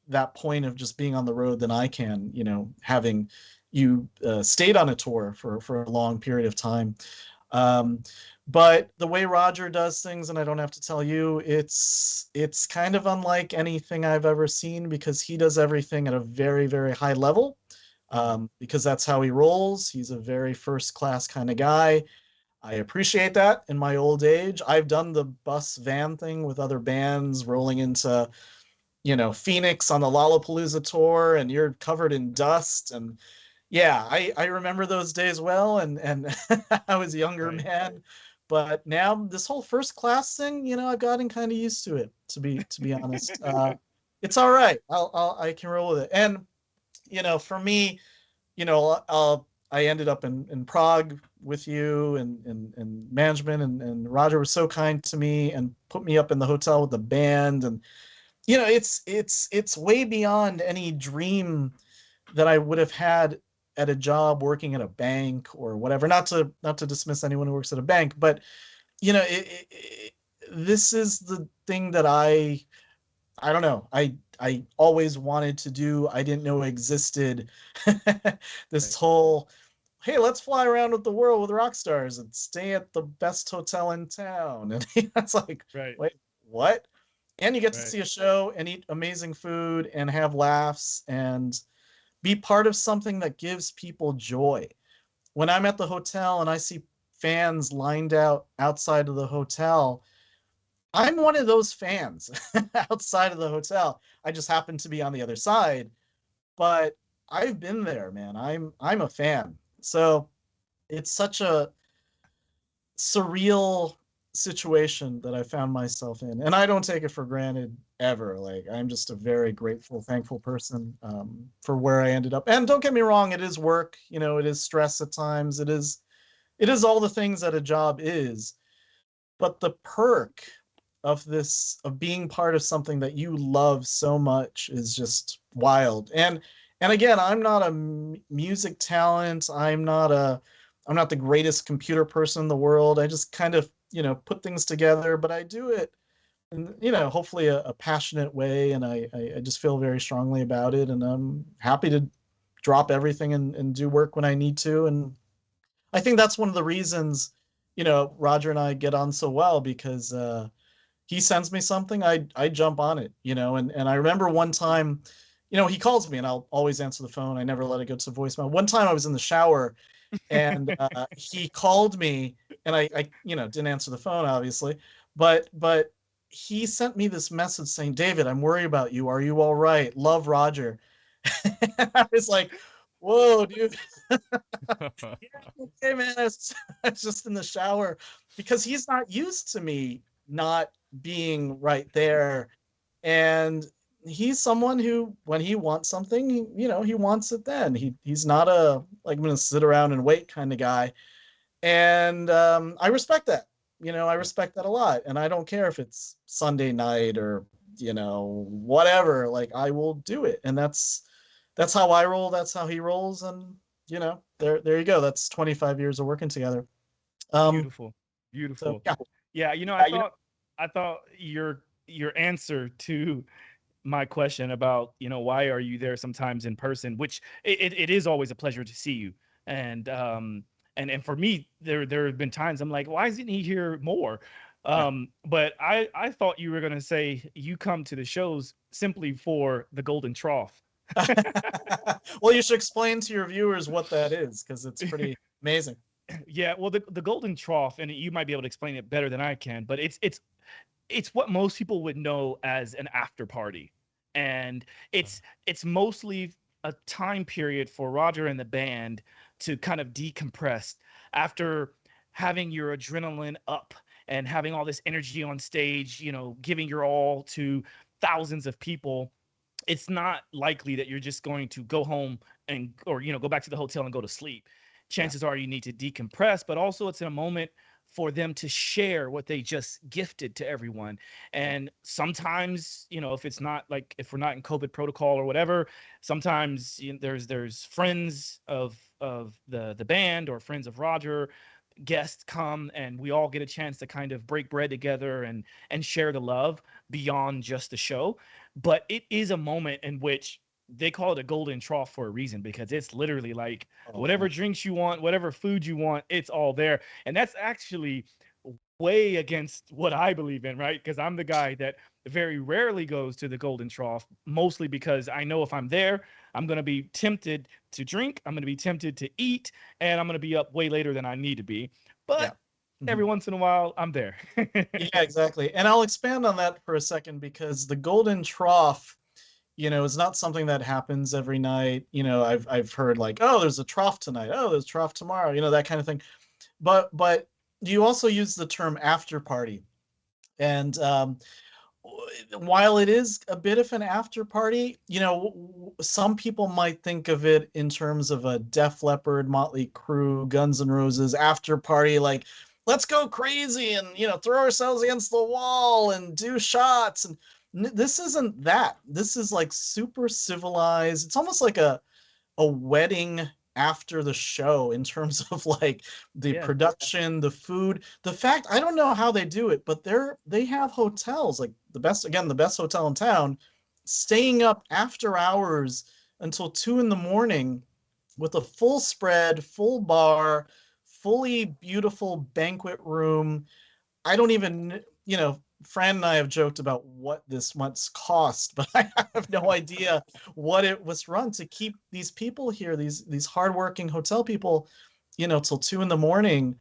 that point of just being on the road than I can, having you stayed on a tour for a long period of time. But the way Roger does things, and I don't have to tell you, it's kind of unlike anything I've ever seen, because he does everything at a very, very high level, because that's how he rolls. He's a very first class kind of guy. I appreciate that in my old age. I've done the bus van thing with other bands, rolling into, Phoenix on the Lollapalooza tour, and you're covered in dust. And yeah, I remember those days well, and I was a younger Right. man. But now this whole first class thing, I've gotten kind of used to it, to be honest. It's all right. I can roll with it. And for me, I ended up in Prague with you and management, and Roger was so kind to me and put me up in the hotel with the band. And it's way beyond any dream that I would have had at a job working at a bank or whatever. Not to dismiss anyone who works at a bank, but this is the thing that I don't know. I always wanted to do. I didn't know existed. This whole, hey, let's fly around with the world with rock stars and stay at the best hotel in town. And it's like, Right. wait, what? And you get to Right. see a show and eat amazing food and have laughs and be part of something that gives people joy. When I'm at the hotel and I see fans lined out outside of the hotel, I'm one of those fans outside of the hotel. I just happen to be on the other side, but I've been there, man. I'm a fan. So it's such a surreal situation that I found myself in, and I don't take it for granted ever. Like, I'm just a very grateful, thankful person for where I ended up. And don't get me wrong, it is work. It is stress at times. It is all the things that a job is, but the perk of being part of something that you love so much is just wild. And again, I'm not a music talent. I'm not the greatest computer person in the world. I just kind of put things together, but I do it in hopefully a passionate way, and I just feel very strongly about it, and I'm happy to drop everything and do work when I need to. And I think that's one of the reasons Roger and I get on so well, because he sends me something, I jump on it, and I remember one time, he calls me and I'll always answer the phone. I never let it go to voicemail. One time I was in the shower and he called me, and I didn't answer the phone, obviously, but he sent me this message saying, "David, I'm worried about you. Are you all right? Love, Roger." And I was like, whoa, dude. Yeah, okay, man. I was just in the shower, because he's not used to me not being right there. And he's someone who, when he wants something, he wants it then. He's not a, like, I'm going to sit around and wait kind of guy. And I respect that. I respect that a lot. And I don't care if it's Sunday night or, whatever. Like, I will do it. And that's how I roll. That's how he rolls. And, there you go. That's 25 years of working together. Beautiful. So, yeah. Yeah, I thought your answer to my question about, why are you there sometimes in person, which it is always a pleasure to see you. And for me, there have been times I'm like, why isn't he here more? But I thought you were gonna say you come to the shows simply for the golden trough. Well, you should explain to your viewers what that is, because it's pretty amazing. Yeah, well, the golden trough, and you might be able to explain it better than I can, but it's what most people would know as an after party, and it's mostly a time period for Roger and the band to kind of decompress after having your adrenaline up and having all this energy on stage, giving your all to thousands of people. It's not likely that you're just going to go home or go back to the hotel and go to sleep. Chances are you need to decompress, but also it's a moment for them to share what they just gifted to everyone. And sometimes, if it's not like, if we're not in COVID protocol or whatever, sometimes there's friends of the band or friends of Roger, guests come, and we all get a chance to kind of break bread together and share the love beyond just the show. But it is a moment in which they call it a golden trough for a reason, because it's literally like whatever drinks you want, whatever food you want, it's all there. And that's actually way against what I believe in, right? Because I'm the guy that very rarely goes to the golden trough, mostly because I know if I'm there, I'm going to be tempted to drink, I'm going to be tempted to eat, and I'm going to be up way later than I need to be. But every once in a while, I'm there. Yeah, exactly. And I'll expand on that for a second, because the golden trough, is not something that happens every night. I've heard like, oh, there's a trough tonight. Oh, there's a trough tomorrow, that kind of thing. But you also use the term after party. And while it is a bit of an after party, some people might think of it in terms of a Def Leppard, Motley Crue, Guns N' Roses after party, like let's go crazy and throw ourselves against the wall and do shots. And this isn't that. This is like super civilized. It's almost like a wedding after the show in terms of like the Yeah. production, the food, the fact, I don't know how they do it, but they have hotels, like the best hotel in town, staying up after hours until 2 in the morning with a full spread, full bar, fully beautiful banquet room. I don't even, Fran and I have joked about what this must cost, but I have no idea what it was run to keep these people here, these hardworking hotel people, till 2 in the morning,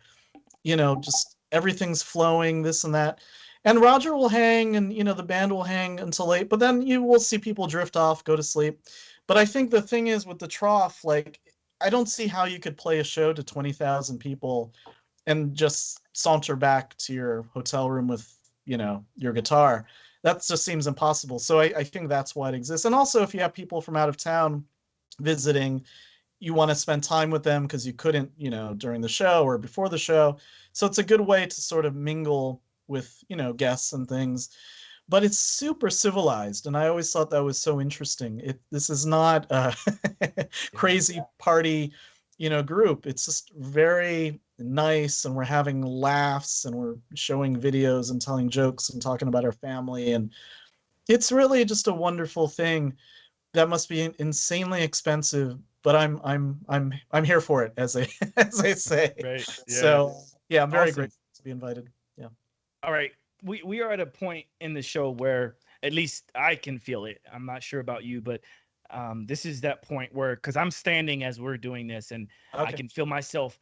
just everything's flowing, this and that. And Roger will hang and, the band will hang until late, but then you will see people drift off, go to sleep. But I think the thing is with the trough, like, I don't see how you could play a show to 20,000 people and just saunter back to your hotel room with, your guitar. That just seems impossible. So I think that's why it exists. And also, if you have people from out of town visiting, you want to spend time with them because you couldn't, during the show or before the show. So it's a good way to sort of mingle with, guests and things. But it's super civilized, and I always thought that was so interesting. This is not a crazy party, group. It's just very nice, and we're having laughs, and we're showing videos and telling jokes and talking about our family, and it's really just a wonderful thing. That must be insanely expensive, but I'm here for it, as they say. Right. Yeah. So yeah, I'm very Awesome. grateful to be invited. Yeah. All right. We are at a point in the show where at least I can feel it. I'm not sure about you, but this is that point where, because I'm standing as we're doing this, and I Okay. can feel myself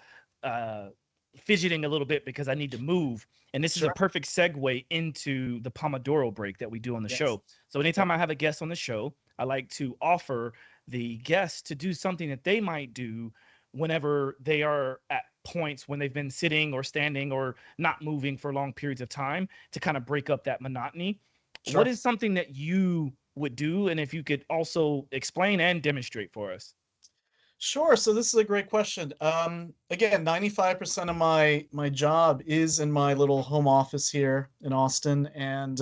fidgeting a little bit because I need to move. And this is a Sure. perfect segue into the Pomodoro break that we do on the Yes. show. So anytime I have a guest on the show, I like to offer the guest to do something that they might do whenever they are at points when they've been sitting or standing or not moving for long periods of time, to kind of break up that monotony. Sure. What is something that you would do? And if you could also explain and demonstrate for us. Sure. So this is a great question. Again, 95% of my job is in my little home office here in Austin, and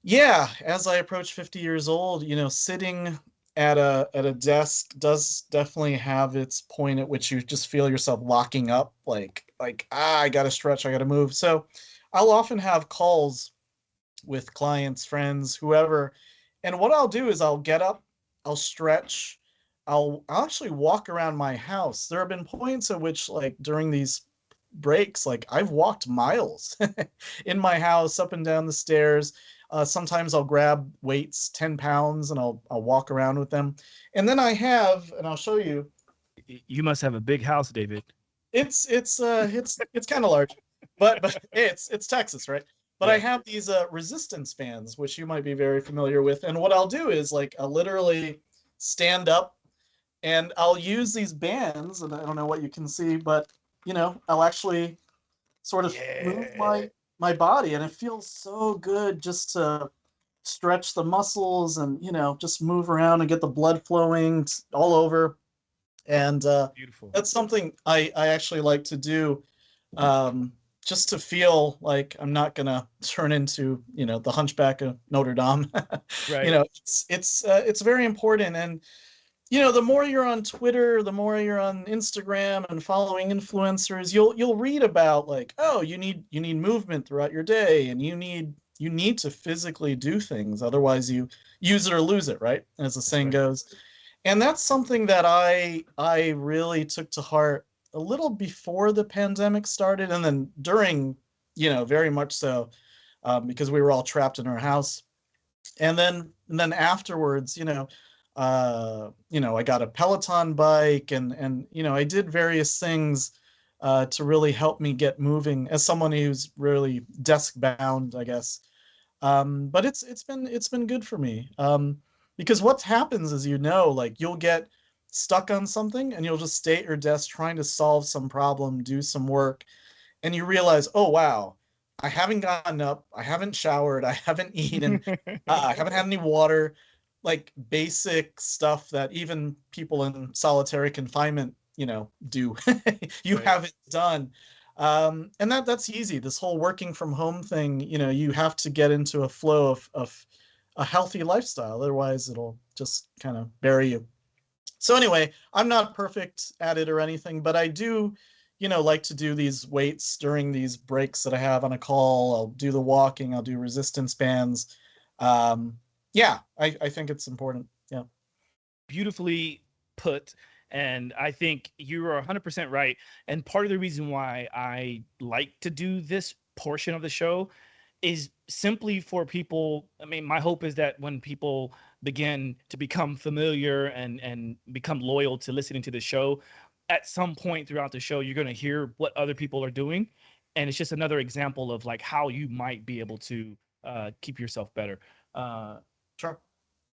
yeah, as I approach 50 years old, sitting at a desk does definitely have its point at which you just feel yourself locking up, like I got to stretch, I got to move. So I'll often have calls with clients, friends, whoever, and what I'll do is I'll get up, I'll stretch, I'll actually walk around my house. There have been points at which, like, during these breaks, like, I've walked miles in my house, up and down the stairs. Sometimes I'll grab weights, 10 pounds, and I'll walk around with them. And then and I'll show you. You must have a big house, David. It's kind of large, but hey, it's Texas, right? But I Yeah. have these resistance bands, which you might be very familiar with. And what I'll do is, like, I'll literally stand up and I'll use these bands, and I don't know what you can see, but I'll actually sort of move my body, and it feels so good just to stretch the muscles and just move around and get the blood flowing all over. And Beautiful. that's something I actually like to do, just to feel like I'm not gonna turn into the Hunchback of Notre Dame. Right. It's very important. And the more you're on Twitter, the more you're on Instagram and following influencers, you'll read about, like, oh, you need movement throughout your day, and you need to physically do things, otherwise you use it or lose it, right? As the saying right. goes. And that's something that I really took to heart a little before the pandemic started, and then during, very much so, because we were all trapped in our house. And then afterwards, I got a Peloton bike, and I did various things to really help me get moving as someone who's really desk bound, I guess. But it's been good for me. Because what happens is, like, you'll get stuck on something, and you'll just stay at your desk trying to solve some problem, do some work, and you realize, oh wow, I haven't gotten up, I haven't showered, I haven't eaten, I haven't had any water, like basic stuff that even people in solitary confinement, do. You Right. haven't done. And that's easy. This whole working from home thing, you have to get into a flow of a healthy lifestyle. Otherwise, it'll just kind of bury you. So anyway, I'm not perfect at it or anything, but I do, like to do these weights during these breaks that I have on a call. I'll do the walking, I'll do resistance bands. Yeah, I think it's important. Yeah. Beautifully put. And I think you are 100% right. And part of the reason why I like to do this portion of the show is simply for people. I mean, my hope is that when people begin to become familiar and become loyal to listening to the show, at some point throughout the show, you're going to hear what other people are doing. And it's just another example of like how you might be able to keep yourself better. Sure.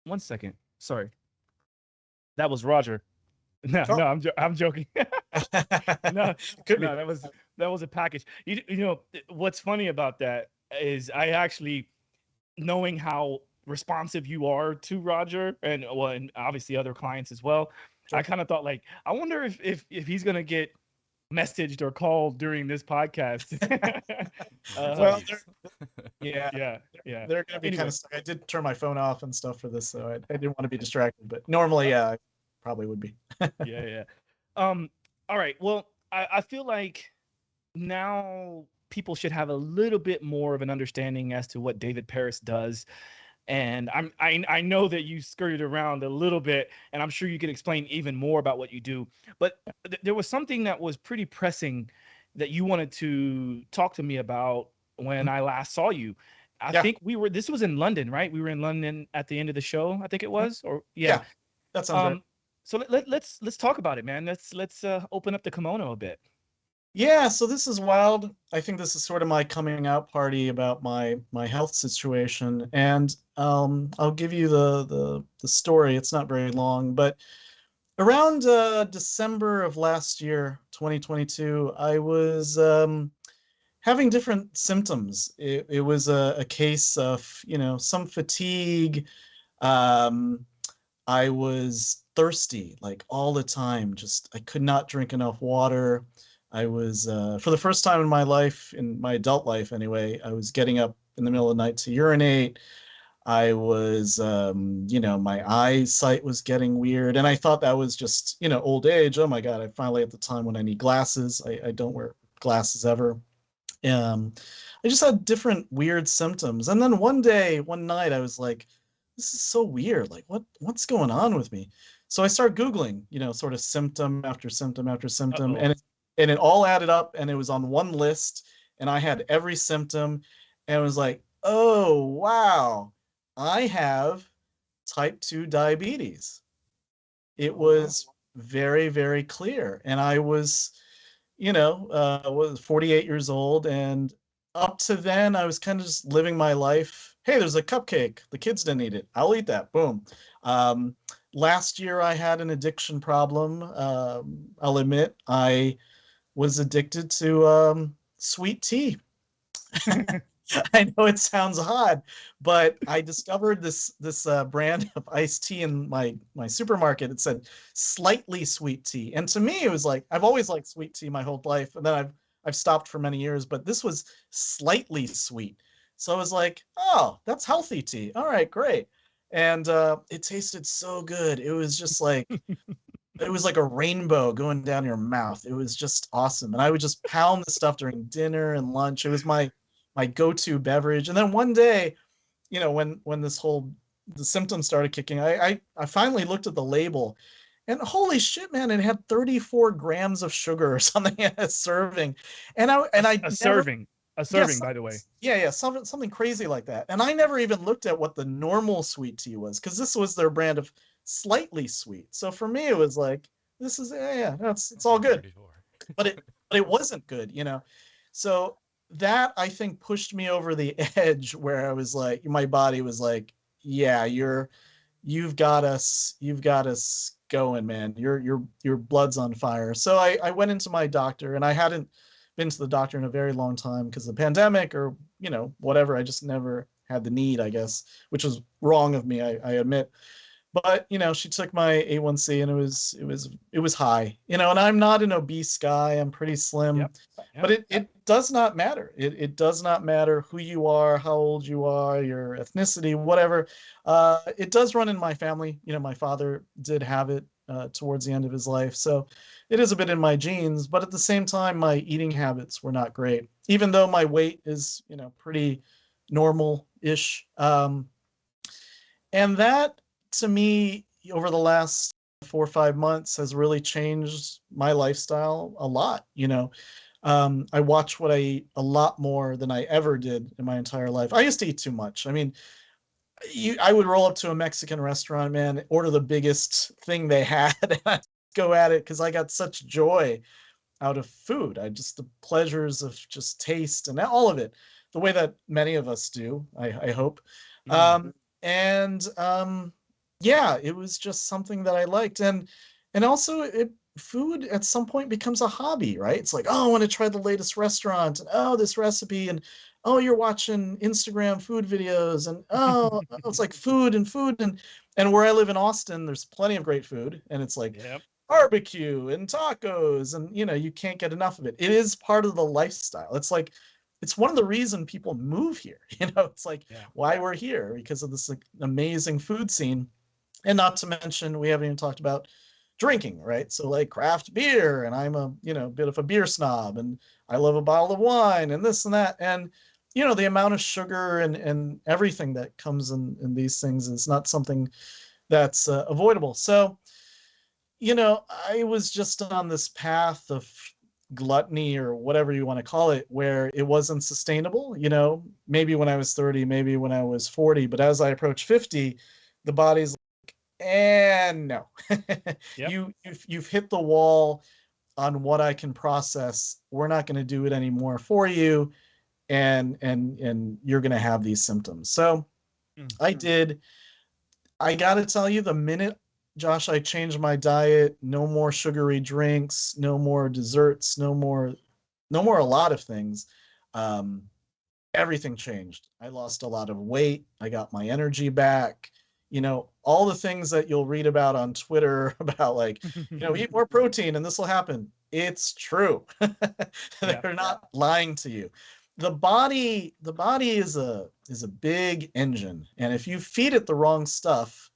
1 second. Sorry. That was Roger. No, Sure. no, I'm joking. No, Could be. no, that was a package. You know what's funny about that is I actually, knowing how responsive you are to Roger and obviously other clients as well, Sure. I kind of thought like, I wonder if he's gonna get messaged or called during this podcast. Well, yeah, yeah. they're gonna be Anyway. kind of stuck. I did turn my phone off and stuff for this, so I didn't want to be distracted. But normally, yeah, I probably would be. Yeah. All right. Well, I feel like now people should have a little bit more of an understanding as to what David Peris does. And I know that you skirted around a little bit, and I'm sure you could explain even more about what you do. But there was something that was pretty pressing that you wanted to talk to me about when I last saw you. I Yeah. think this was in London, right? We were in London at the end of the show, I think it was, or Yeah, that sounds right. So let's talk about it, man. Let's open up the kimono a bit. Yeah, so this is wild. I think this is sort of my coming out party about my health situation, and I'll give you the story. It's not very long, but around December of last year, 2022, I was having different symptoms. It was a case of, some fatigue. Um, I was thirsty like all the time. Just I could not drink enough water. I was for the first time in my life, in my adult life anyway, I was getting up in the middle of the night to urinate. I was, my eyesight was getting weird, and I thought that was just, old age. Oh my God, I finally at the time when I need glasses. I don't wear glasses ever. Um, I just had different weird symptoms, and then one day, one night, I was like, "This is so weird. Like, what's going on with me?" So I started Googling, sort of symptom after symptom after symptom, Uh-oh. and it all added up, and it was on one list, and I had every symptom, and it was like, "Oh wow, I have type 2 diabetes." It was very, very clear, and I was was 48 years old, and up to then I was kind of just living my life. Hey, there's a cupcake. The kids didn't eat it. I'll eat that. Boom. Um, Last year I had an addiction problem. I'll admit I was addicted to sweet tea. I know it sounds odd, but I discovered this brand of iced tea in my supermarket. It said slightly sweet tea, and to me, it was like I've always liked sweet tea my whole life, and then I've stopped for many years. But this was slightly sweet, so I was like, oh, that's healthy tea. All right, great, and it tasted so good. It was just like it was like a rainbow going down your mouth. It was just awesome, and I would just pound the stuff during dinner and lunch. It was my go-to beverage. And then one day, when the symptoms started kicking, I finally looked at the label, and holy shit, man, it had 34 grams of sugar or something in a serving. And I A never, serving, yes, by the way. yeah, something crazy like that. And I never even looked at what the normal sweet tea was, because this was their brand of slightly sweet. So for me, it was like, this is, yeah, it's all good. But it wasn't good. So that I think pushed me over the edge, where I was like, my body was like, yeah, you've got us going, man. Your blood's on fire. So I went into my doctor, and I hadn't been to the doctor in a very long time because of the pandemic or, whatever. I just never had the need, I guess, which was wrong of me, I admit. But, she took my A1C, and it was high, and I'm not an obese guy. I'm pretty slim. Yep. But it does not matter. It does not matter who you are, how old you are, your ethnicity, whatever. It does run in my family. My father did have it towards the end of his life. So it is a bit in my genes, but at the same time, my eating habits were not great, even though my weight is, pretty normal-ish. And that, to me, over the last 4 or 5 months has really changed my lifestyle a lot. I watch what I eat a lot more than I ever did in my entire life. I used to eat too much. I mean, I would roll up to a Mexican restaurant, man, order the biggest thing they had, and I'd go at it because I got such joy out of food. The pleasures of just taste and all of it, the way that many of us do, I hope. Yeah, it was just something that I liked. And also food at some point becomes a hobby, right? It's like, oh, I want to try the latest restaurant, and oh, this recipe, and oh, you're watching Instagram food videos, and oh, it's like food. And where I live in Austin, there's plenty of great food, and it's like barbecue and tacos, and you can't get enough of it. It is part of the lifestyle. It's like, it's one of the reasons people move here. It's like why we're here, because of this like amazing food scene. And not to mention, we haven't even talked about drinking, right? So like craft beer, and I'm a bit of a beer snob, and I love a bottle of wine and this and that, and the amount of sugar and everything that comes in these things is not something that's avoidable. So I was just on this path of gluttony, or whatever you want to call it, where it wasn't sustainable. Maybe when I was 30, maybe when I was 40, but as I approach 50, the body's and no. You've hit the wall on what I can process. We're not going to do it anymore for you, and you're going to have these symptoms. So I got to tell you, the minute, Josh, I changed my diet, no more sugary drinks, no more desserts, no more a lot of things, everything changed. I lost a lot of weight. I got my energy back. All the things that you'll read about on Twitter about, like, eat more protein and this will happen. It's true. They're not lying to you. The body is a big engine. And if you feed it the wrong stuff,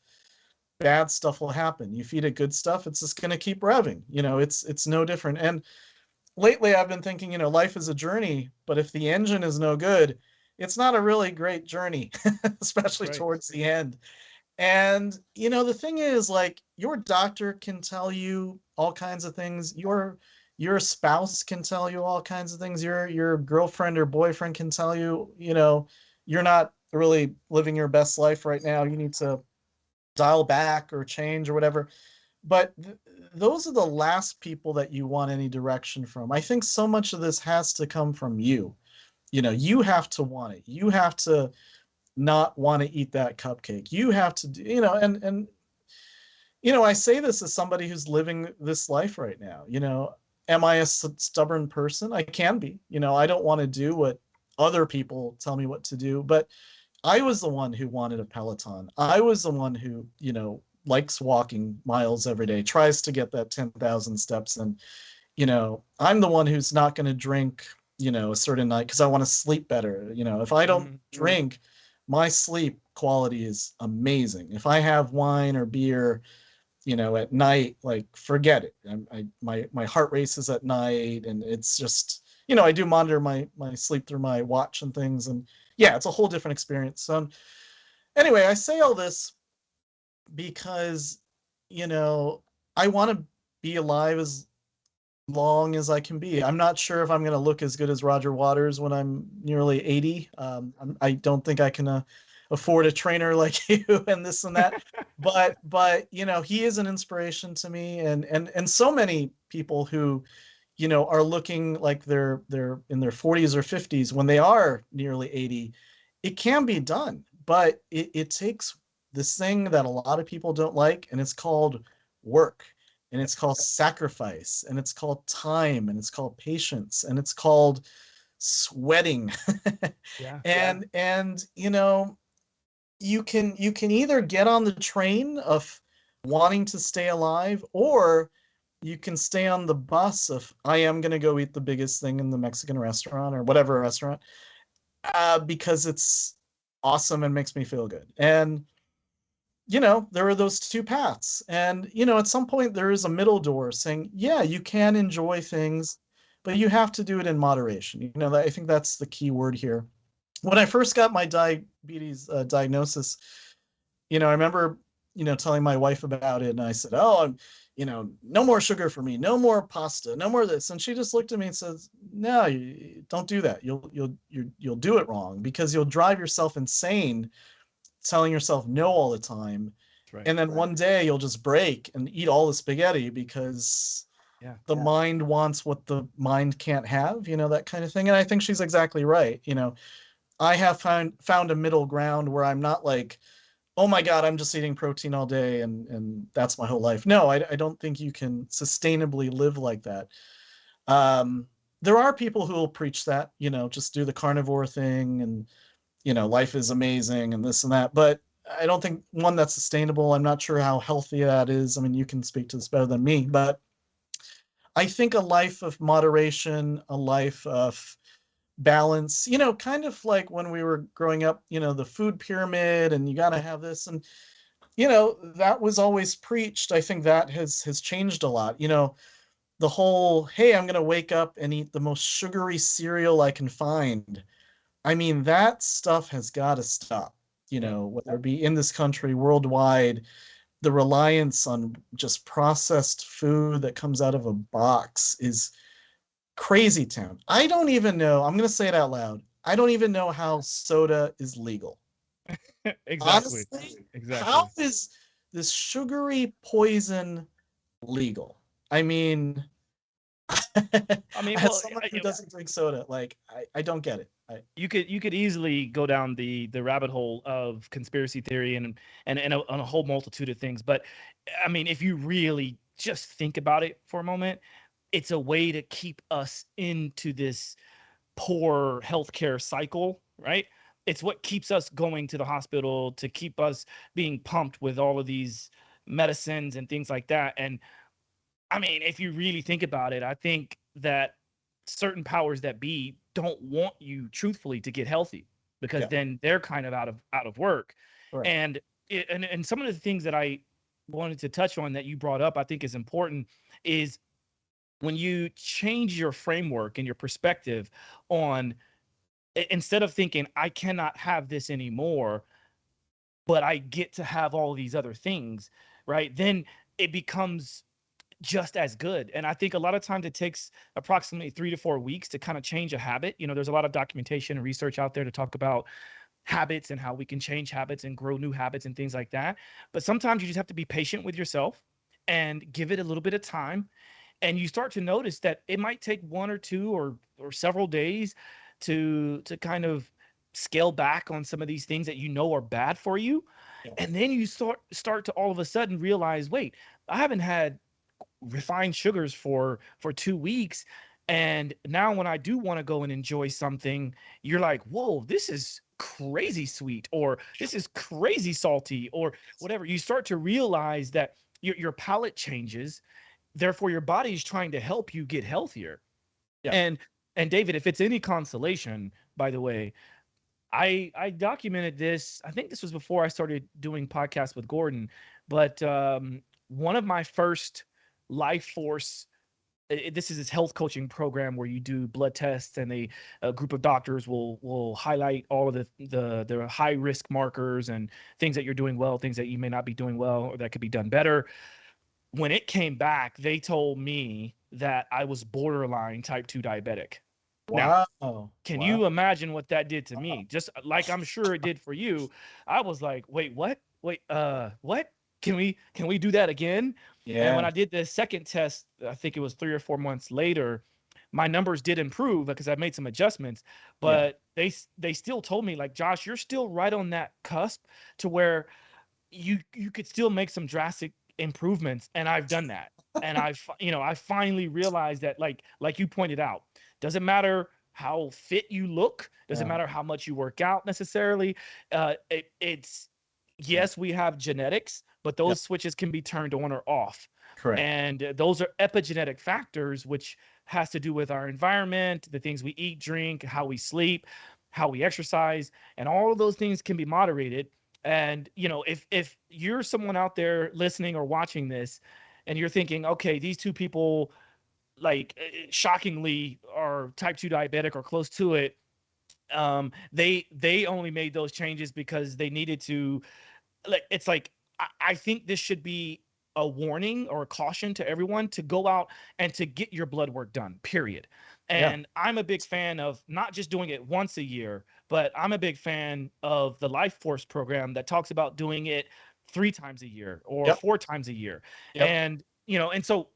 bad stuff will happen. You feed it good stuff, it's just going to keep revving. It's no different. And lately I've been thinking, life is a journey, but if the engine is no good, it's not a really great journey, especially towards the end. And, the thing is, like, your doctor can tell you all kinds of things. Your spouse can tell you all kinds of things. Your girlfriend or boyfriend can tell you, you're not really living your best life right now. You need to dial back or change or whatever. But those are the last people that you want any direction from. I think so much of this has to come from you. You have to want it. You have to not want to eat that cupcake. You have to do, and I say this as somebody who's living this life right now. Am I a stubborn person? I can be. I don't want to do what other people tell me what to do, but I was the one who wanted a Peloton. I was the one who, likes walking miles every day, tries to get that 10,000 steps. And, I'm the one who's not going to drink, a certain night because I want to sleep better. If I don't drink, my sleep quality is amazing. If I have wine or beer, at night, like, forget it. My heart races at night, and it's just, I do monitor my sleep through my watch and things, and yeah, it's a whole different experience. So anyway, I say all this because, I want to be alive as long as I can be. I'm not sure if I'm going to look as good as Roger Waters when I'm nearly 80. I don't think I can afford a trainer like you and this and that. but he is an inspiration to me, and so many people who, are looking like they're in their 40s or 50s when they are nearly 80. It can be done, but it takes this thing that a lot of people don't like, and it's called work, and it's called sacrifice, and it's called time, and it's called patience, and it's called sweating. Yeah. And you know, you can either get on the train of wanting to stay alive, or you can stay on the bus of I am going to go eat the biggest thing in the Mexican restaurant or whatever restaurant, because it's awesome and makes me feel good. And you know, there are those two paths. And you know, at some point there is a middle door saying, yeah, you can enjoy things, but you have to do it in moderation. You know, I think that's the key word here. When I first got my diabetes diagnosis, you know, I remember, you know, telling my wife about it, and I said, "Oh, you know, no more sugar for me, no more pasta, no more this." And she just looked at me and says, "No, don't do that. You'll do it wrong, because you'll drive yourself insane telling yourself no all the time, That's right. and then one day you'll just break and eat all the spaghetti because Yeah. the mind wants what the mind can't have, you know, that kind of thing." And I think she's exactly right. You know, I have found a middle ground where I'm not like, oh my God, I'm just eating protein all day and that's my whole life. No, I don't think you can sustainably live like that. There are people who will preach that, you know, just do the carnivore thing and, you know, life is amazing and this and that. But I don't think, one, that's sustainable. I'm not sure how healthy that is. I mean, you can speak to this better than me, but I think a life of moderation, a life of balance, you know, kind of like when we were growing up, you know, the food pyramid, and you got to have this, and you know, that was always preached. I think that has changed a lot. You know, the whole, hey, I'm going to wake up and eat the most sugary cereal I can find. I mean, that stuff has got to stop. You Yeah. know, whether it be in this country, worldwide, the reliance on just processed food that comes out of a box is crazy town. I don't even know. I'm going to say it out loud. I don't even know how soda is legal. Exactly. Honestly, how Exactly. is this sugary poison legal? I mean, I mean, as well, someone who doesn't drink soda, like I don't get it. you could easily go down the rabbit hole of conspiracy theory and a whole multitude of things. But I mean, if you really just think about it for a moment, it's a way to keep us into this poor healthcare cycle, right? It's what keeps us going to the hospital, to keep us being pumped with all of these medicines and things like that. And I mean, if you really think about it, I think that certain powers that be don't want you truthfully to get healthy, because Yeah, then they're kind of out of work. right. And and some of the things that I wanted to touch on that you brought up, I think is important, is when you change your framework and your perspective on, instead of thinking I cannot have this anymore, but I get to have all these other things, right? Then it becomes just as good. And I think a lot of times it takes approximately 3 to 4 weeks to kind of change a habit. You know, there's a lot of documentation and research out there to talk about habits and how we can change habits and grow new habits and things like that. But sometimes you just have to be patient with yourself and give it a little bit of time. And you start to notice that it might take 1 or 2 or several days to kind of scale back on some of these things that you know are bad for you. Yeah, And then you start to all of a sudden realize, wait, I haven't had refined sugars for 2 weeks, and now when I do want to go and enjoy something, you're like, whoa, this is crazy sweet, or this is crazy salty, or whatever. You start to realize that your palate changes, therefore your body is trying to help you get healthier. yeah. And David, if it's any consolation, by the way, I documented this. I think this was before I started doing podcasts with Gordon, but one of my first life force, this is this health coaching program where you do blood tests, and a group of doctors will highlight all of the high risk markers and things that you're doing well, things that you may not be doing well, or that could be done better. When it came back, they told me that I was borderline type 2 diabetic. Now, Wow, can wow. you imagine what that did to me? Just like I'm sure it did for you. I was like, wait, what? Wait, what? Can we do that again? And when Yeah, I did the second test, I think it was 3 or 4 months later, my numbers did improve because I made some adjustments, yeah, but they still told me, like, Josh, you're still right on that cusp to where you could still make some drastic improvements, and I've done that. And I finally realized that, like you pointed out, doesn't matter how fit you look, doesn't Yeah. matter how much you work out necessarily. It's yes, we have genetics, but those Yep. switches can be turned on or off. Correct. And those are epigenetic factors, which has to do with our environment, the things we eat, drink, how we sleep, how we exercise, and all of those things can be moderated. And if you're someone out there listening or watching this, and you're thinking, okay, these two people, like, shockingly, are type 2 diabetic or close to it, they only made those changes because they needed to, like, it's like, I think this should be a warning or a caution to everyone to go out and to get your blood work done, period. Yeah. And I'm a big fan of not just doing it once a year, but I'm a big fan of the Life Force program that talks about doing it 3 times a year or Yep. 4 times a year. Yep. And so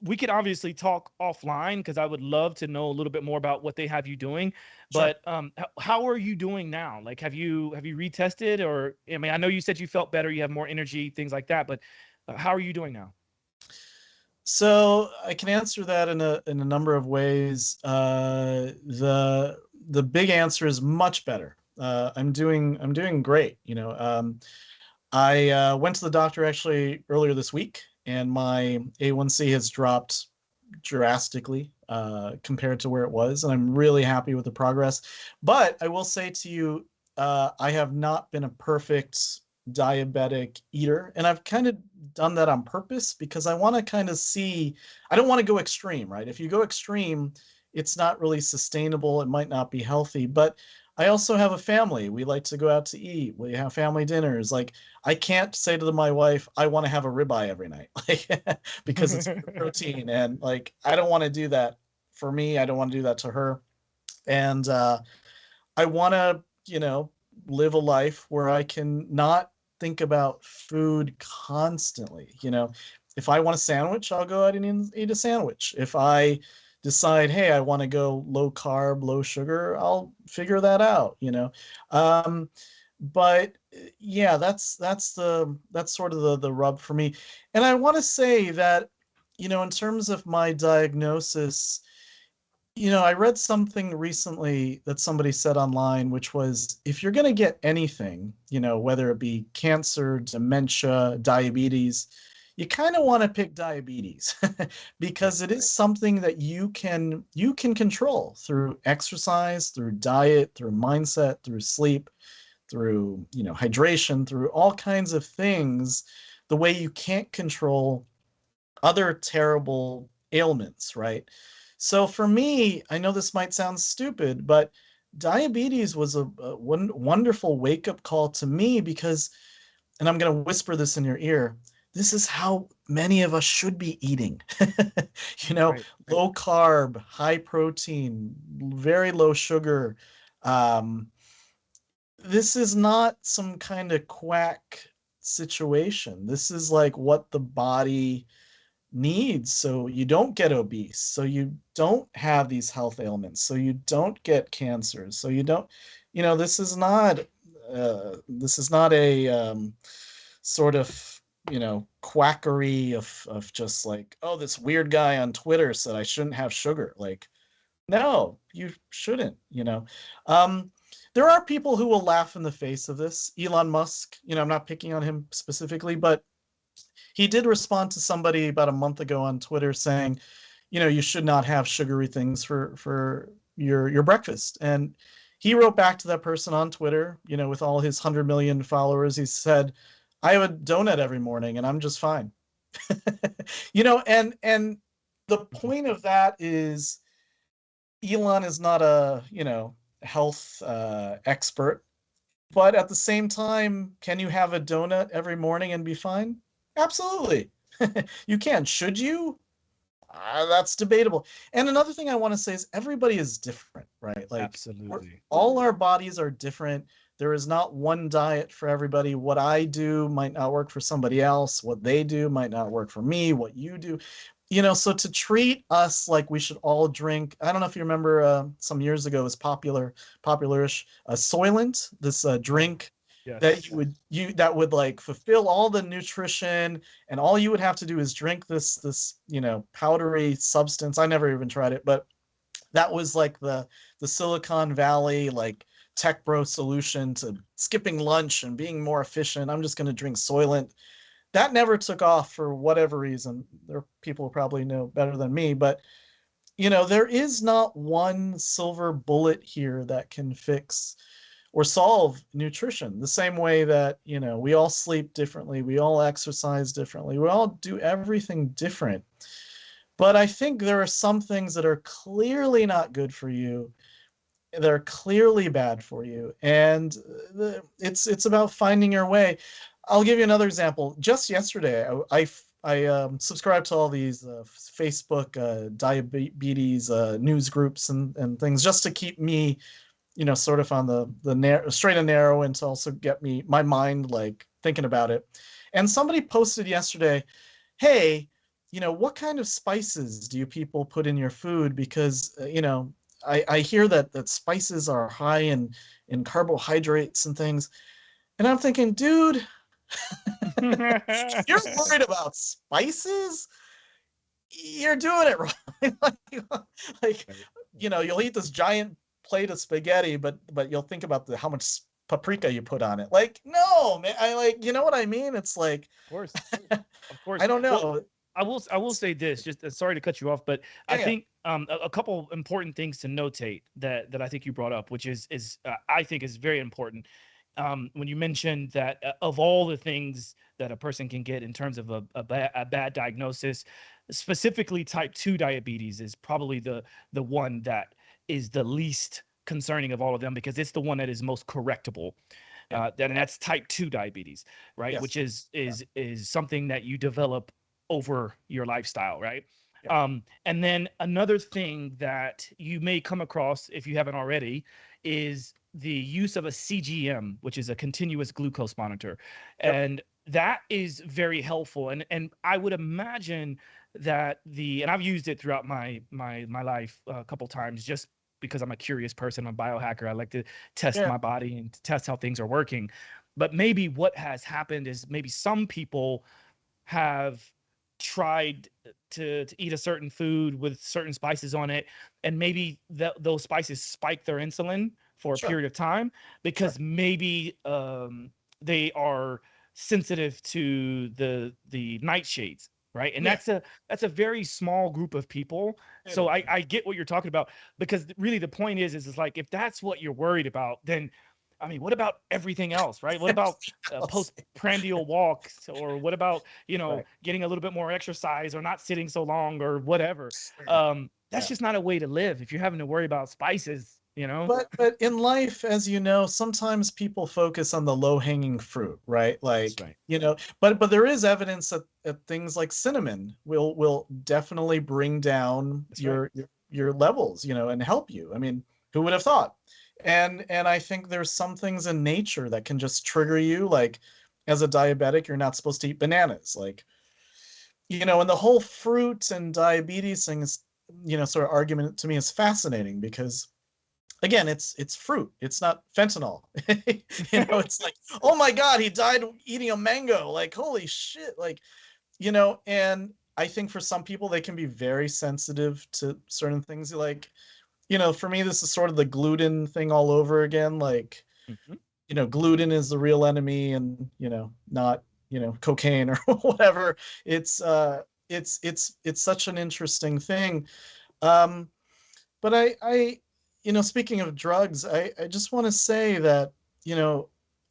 we could obviously talk offline, because I would love to know a little bit more about what they have you doing. Sure. But how are you doing now? Like, have you retested? Or, I mean, I know you said you felt better, you have more energy, things like that, but how are you doing now? So I can answer that in a number of ways. The big answer is much better. I'm doing great. I went to the doctor actually earlier this week, and my A1C has dropped drastically compared to where it was, and I'm really happy with the progress. But I will say to you, I have not been a perfect diabetic eater, and I've kind of done that on purpose because I want to kind of see. I don't want to go extreme, right? If you go extreme, it's not really sustainable. It might not be healthy. But I also have a family. We like to go out to eat. We have family dinners. Like, I can't say to my wife, I want to have a ribeye every night, like, because it's protein, and like, I don't want to do that for me. I don't want to do that to her, and I want to, live a life where I can not think about food constantly. If I want a sandwich, I'll go out and eat a sandwich. If I decide, hey, I want to go low carb, low sugar, I'll figure that out. But yeah, that's sort of the rub for me. And I want to say that, in terms of my diagnosis, I read something recently that somebody said online, which was, if you're going to get anything, whether it be cancer, dementia, diabetes, you kind of want to pick diabetes because it is something that you can control through exercise, through diet, through mindset, through sleep, through, hydration, through all kinds of things, the way you can't control other terrible ailments, right? So for me, I know this might sound stupid, but diabetes was a wonderful wake-up call to me because, and I'm going to whisper this in your ear, this is how many of us should be eating. Right. Low carb, high protein, very low sugar. This is not some kind of quack situation. This is like what the body needs, so you don't get obese, so you don't have these health ailments, so you don't get cancers, so you don't, this is not a sort of, quackery of just like, oh, this weird guy on Twitter said I shouldn't have sugar. Like, no, you shouldn't. There are people who will laugh in the face of this. Elon Musk, I'm not picking on him specifically, but he did respond to somebody about a month ago on Twitter saying, you should not have sugary things for your breakfast. And he wrote back to that person on Twitter, with all his 100 million followers. He said, I have a donut every morning and I'm just fine. And the point of that is, Elon is not a, health expert, but at the same time, can you have a donut every morning and be fine? Absolutely. You can. Should you? That's debatable. And another thing I want to say is, everybody is different, right? Like, Absolutely. all our bodies are different. There is not one diet for everybody. What I do might not work for somebody else. What they do might not work for me. What you do, so to treat us like we should all drink, I don't know if you remember, some years ago, it was popularish, Soylent, this drink. Yes. that that would like fulfill all the nutrition, and all you would have to do is drink this powdery substance. I never even tried it, but that was like the Silicon Valley like tech bro solution to skipping lunch and being more efficient. I'm just going to drink Soylent. That never took off for whatever reason. There are people who probably know better than me, but there is not one silver bullet here that can fix or solve nutrition. The same way that, we all sleep differently, we all exercise differently, we all do everything different. But I think there are some things that are clearly not good for you. They're clearly bad for you, and it's about finding your way. I'll give you another example. Just yesterday, I subscribe to all these Facebook diabetes news groups and things, just to keep me, sort of on the straight and narrow, and to also get my mind like thinking about it. And somebody posted yesterday, hey, what kind of spices do you people put in your food? Because, I hear that spices are high in carbohydrates and things. And I'm thinking, dude, you're worried about spices? You're doing it wrong. like, you'll eat this giant plate of spaghetti, but you'll think about how much paprika you put on it. Like, no, man. What I mean? It's like, Of course. Of course. I don't know. Well, I will say this, just sorry to cut you off, but I think a couple important things to notate that I think you brought up, which is I think is very important. When you mentioned that of all the things that a person can get in terms of a bad diagnosis, specifically type 2 diabetes is probably the one that is the least concerning of all of them, because it's the one that is most correctable. And that's type 2 diabetes, right? Yes. Which is something that you develop over your lifestyle, right? And then another thing that you may come across, if you haven't already, is the use of a CGM, which is a continuous glucose monitor. And that is very helpful. And I would imagine that and I've used it throughout my life a couple times, just because I'm a curious person, I'm a biohacker. I like to test my body and to test how things are working. But maybe what has happened is maybe some people have tried to eat a certain food with certain spices on it, and maybe those spices spike their insulin for a period of time, because maybe they are sensitive to the nightshades, right? And that's a very small group of people. So I get what you're talking about, because really the point is like, if that's what you're worried about, then I mean, what about everything else, right? What about postprandial walks, or what about, getting a little bit more exercise, or not sitting so long, or whatever? That's just not a way to live if you're having to worry about spices, But in life, as you know, sometimes people focus on the low-hanging fruit, right? Like, but there is evidence that things like cinnamon will definitely bring down your levels, and help you. I mean, who would have thought? And I think there's some things in nature that can just trigger you. Like, as a diabetic, you're not supposed to eat bananas. Like, and the whole fruit and diabetes thing is, sort of argument to me is fascinating, because again, it's fruit. It's not fentanyl. It's like, oh my God, he died eating a mango. Like, holy shit. Like, and I think for some people, they can be very sensitive to certain things. Like, for me, this is sort of the gluten thing all over again. Like, gluten is the real enemy, and, not, cocaine or whatever. It's such an interesting thing. But I speaking of drugs, I just want to say that,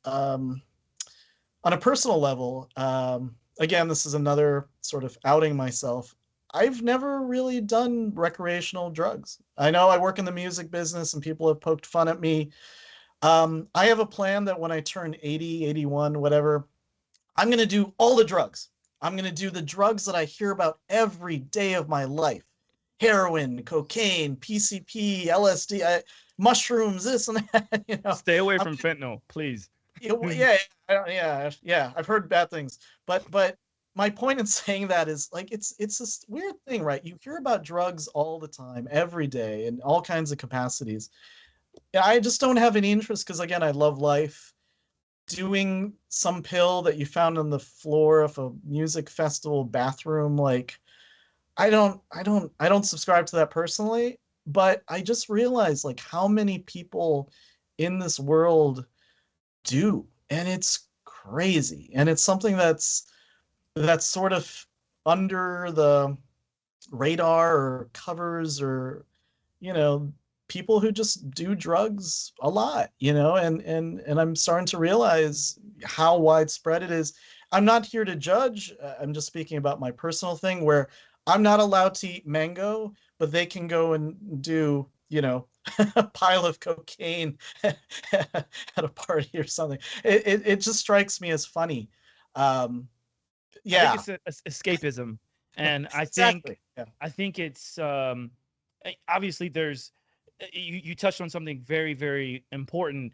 on a personal level, again, this is another sort of outing myself. I've never really done recreational drugs. I know I work in the music business and people have poked fun at me. I have a plan that when I turn 80, 81, whatever, I'm going to do all the drugs. I'm going to do the drugs that I hear about every day of my life. Heroin, cocaine, PCP, LSD, mushrooms, this and that. Stay away from fentanyl, please. Yeah. I've heard bad things, but my point in saying that is, like, it's this weird thing, right? You hear about drugs all the time, every day, in all kinds of capacities. I just don't have any interest, because again, I love life. doing some pill that you found on the floor of a music festival bathroom. Like, I don't subscribe to that personally, but I just realized like how many people in this world do, and it's crazy. And it's something that's sort of under the radar or covers, or you know, people who just do drugs a lot, and I'm starting to realize how widespread it is. I'm not here to judge. I'm just speaking about my personal thing where I'm not allowed to eat mango, but they can go and do, a pile of cocaine at a party or something. It just strikes me as funny. Um, I think yeah, it's escapism, and exactly. Yeah, I think it's obviously there's you touched on something very, very important,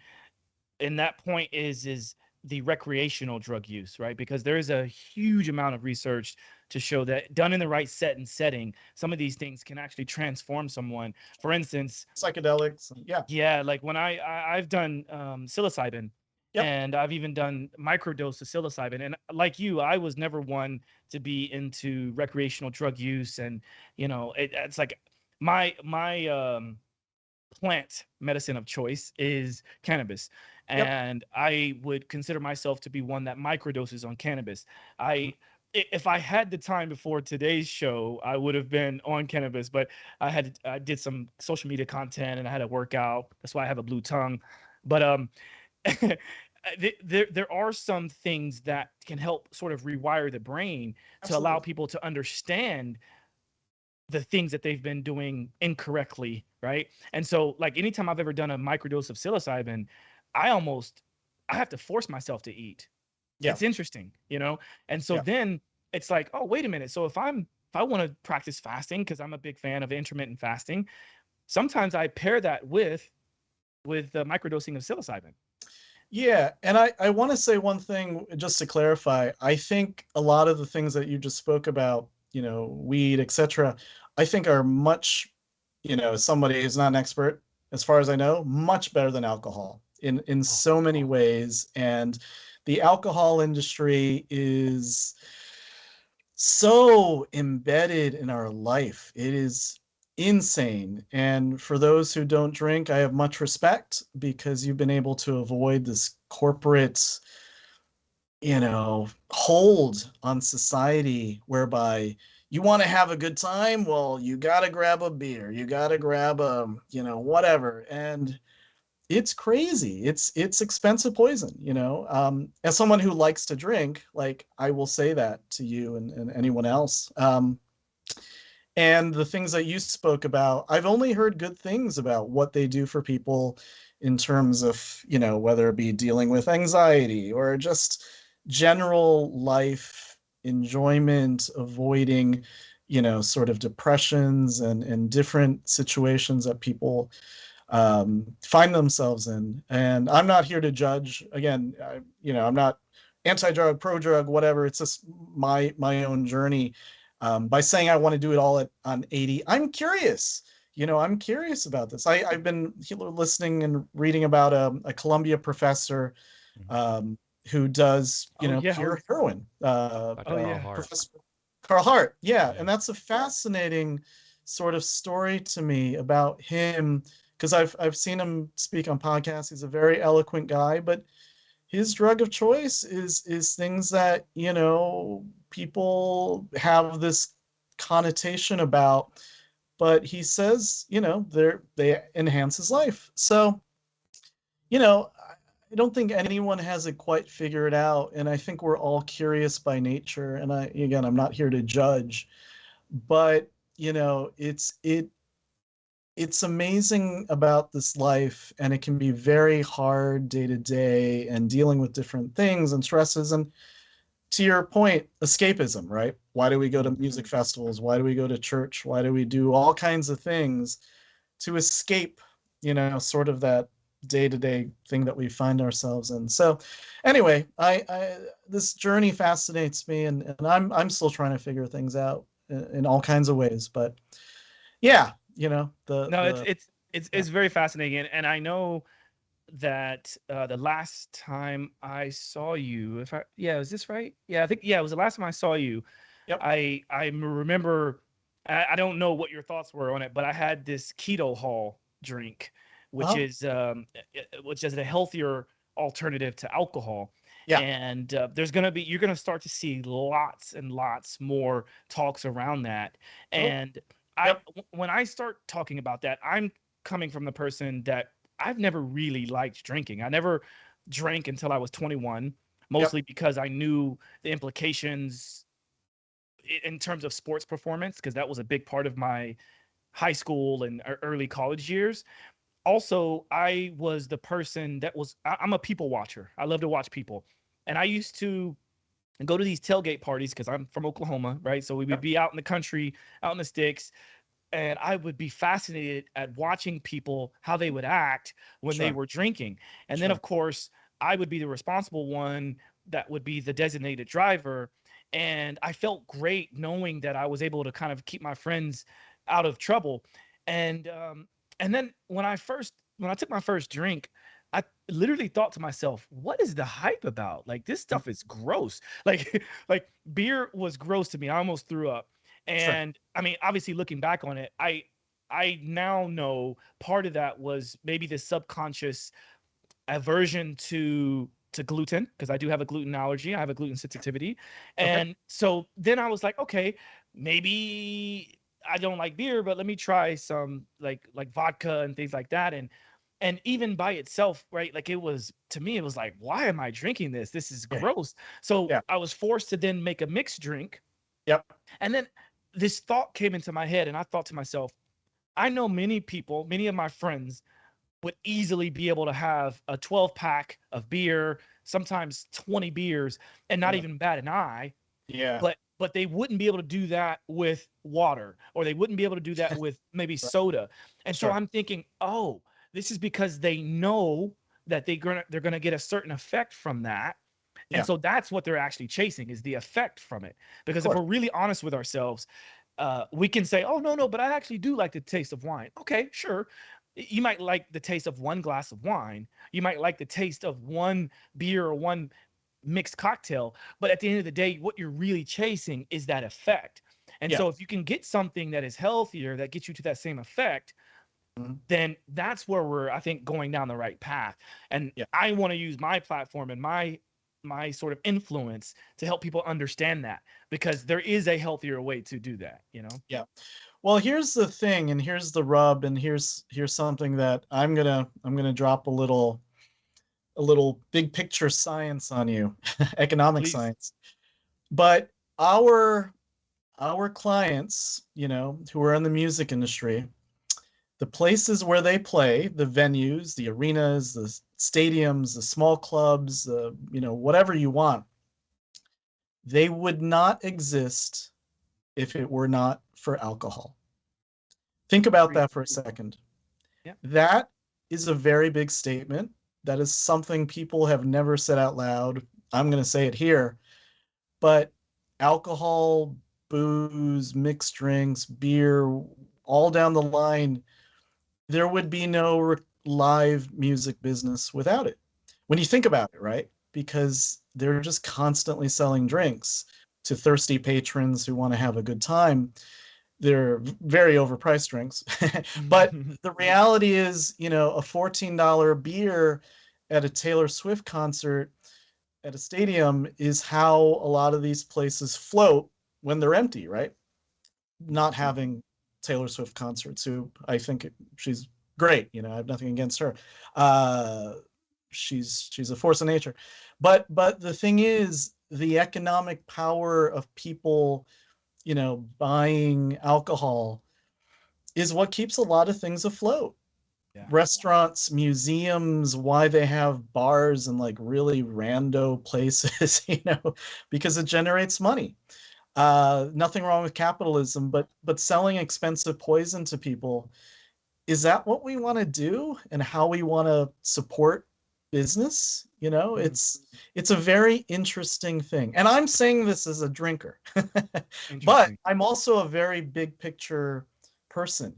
and that point is the recreational drug use, right? Because there is a huge amount of research to show that done in the right setting, some of these things can actually transform someone. For instance, psychedelics. Yeah. yeah, like when I've done psilocybin, Yep. and I've even done microdose of psilocybin. And like you, I was never one to be into recreational drug use, and it's like my plant medicine of choice is cannabis, Yep. and I would consider myself to be one that microdoses on cannabis. If I had the time before today's show, I would have been on cannabis, but I did some social media content and I had to work out. That's why I have a blue tongue. But there are some things that can help sort of rewire the brain to allow Absolutely. people to understand the things that they've been doing incorrectly, right? And so, like, anytime I've ever done a microdose of psilocybin, I have to force myself to eat. Yeah. It's interesting, And so Yeah. then it's like, oh, wait a minute. So if I want to practice fasting, because I'm a big fan of intermittent fasting, sometimes I pair that with the microdosing of psilocybin. Yeah, and I want to say one thing just to clarify. I think a lot of the things that you just spoke about, weed, etc., I think are much, as somebody who's not an expert, as far as I know, much better than alcohol in Oh, so many ways. And the alcohol industry is so embedded in our life. It is insane. And for those who don't drink, I have much respect because you've been able to avoid this corporate, hold on society whereby you want to have a good time. Well, you got to grab a beer, you got to grab a, whatever. And it's crazy. It's expensive poison, as someone who likes to drink, like I will say that to you and anyone else. And the things that you spoke about, I've only heard good things about what they do for people in terms of, whether it be dealing with anxiety or just general life enjoyment, avoiding, sort of depressions and different situations that people find themselves in. And I'm not here to judge. Again, I'm not anti-drug, pro-drug, whatever. It's just my own journey. By saying I want to do it all on 80, I'm curious. I'm curious about this. I've been listening and reading about a Columbia professor who does, oh yeah, pure heroin. oh Carl yeah. Hart. Professor Carl Hart. Yeah, Yeah. and that's a fascinating sort of story to me about him because I've seen him speak on podcasts. He's a very eloquent guy, but his drug of choice is things that people have this connotation about, but he says they enhance his life. So I don't think anyone has it quite figured out, and I think we're all curious by nature. And I'm not here to judge, but it's amazing about this life, and it can be very hard day to day and dealing with different things and stresses. And to your point, escapism, right? Why do we go to music festivals? Why do we go to church? Why do we do all kinds of things to escape, sort of that day-to-day thing that we find ourselves in? So anyway, I this journey fascinates me, and I'm still trying to figure things out in all kinds of ways. But yeah, No, the it's yeah. very fascinating, and I know that the last time I saw you, is this right? Yeah, I think it was the last time I saw you. Yep. I remember. I don't know what your thoughts were on it, but I had this KETOHOL drink, which Uh-huh. is a healthier alternative to alcohol. Yeah. And you're gonna start to see lots and lots more talks around that. Oh, And yep. when I start talking about that, I'm coming from the person that I've never really liked drinking. I never drank until I was 21, Yep. mostly because I knew the implications in terms of sports performance, because that was a big part of my high school and early college years. Also, I was the person that I'm a people watcher. I love to watch people. And I used to go to these tailgate parties because I'm from Oklahoma, right? So we would Yep. be out in the country, out in the sticks, and I would be fascinated at watching people, how they would act when they Sure. were drinking. And then, Sure. of course, I would be the responsible one that would be the designated driver. And I felt great knowing that I was able to kind of keep my friends out of trouble. And then when I took my first drink, I literally thought to myself, what is the hype about? Like, this Mm. stuff is gross. Like like beer was gross to me. I almost threw up. Sure. And I mean, obviously looking back on it, I now know part of that was maybe the subconscious aversion to gluten, because I do have a gluten allergy. I have a gluten sensitivity. Okay. And so then I was like, okay, maybe I don't like beer, but let me try some like vodka and things like that. And even by itself, right? Like, it was, to me, it was like, why am I drinking this? This is Yeah. gross. So Yeah. I was forced to then make a mixed drink. Yep. And then this thought came into my head, and I thought to myself, I know many people, many of my friends would easily be able to have a 12 pack of beer, sometimes 20 beers, and not Yeah. even bat an eye. Yeah. But they wouldn't be able to do that with water, or they wouldn't be able to do that with maybe Right. soda. And so Sure. I'm thinking, oh, this is because they know that they're gonna get a certain effect from that. And Yeah. so that's what they're actually chasing, is the effect from it. Of Because if course. we're really honest with ourselves, we can say, oh, no, but I actually do like the taste of wine. Okay, sure. You might like the taste of one glass of wine. You might like the taste of one beer or one mixed cocktail. But at the end of the day, what you're really chasing is that effect. And Yeah. so if you can get something that is healthier, that gets you to that same effect, Mhm. then that's where we're, I think, going down the right path. And Yeah. I want to use my platform and my sort of influence to help people understand that, because there is a healthier way to do that, you know? Yeah. Well, here's the thing, and here's the rub, and here's something that I'm gonna drop a little big picture science on you, economic Please. science. But our clients, who are in the music industry, the places where they play, the venues, the arenas, the stadiums, the small clubs, whatever you want, they would not exist if it were not for alcohol. Think about Agreed. that for a second. Yeah. That is a very big statement. That is something people have never said out loud. I'm going to say it here. But alcohol, booze, mixed drinks, beer, all down the line, there would be no live music business without it. When you think about it, right? Because they're just constantly selling drinks to thirsty patrons who want to have a good time. They're very overpriced drinks. But the reality is, a $14 beer at a Taylor Swift concert at a stadium is how a lot of these places float when they're empty, right? Not having Taylor Swift concerts, who I think she's great. I have nothing against her. Uh, she's a force of nature. But the thing is, the economic power of people, buying alcohol is what keeps a lot of things afloat. Yeah. Restaurants, museums, why they have bars in like really rando places, because it generates money. Nothing wrong with capitalism, but selling expensive poison to people, is that what we want to do and how we want to support business? It's a very interesting thing. And I'm saying this as a drinker. But Interesting. I'm also a very big picture person.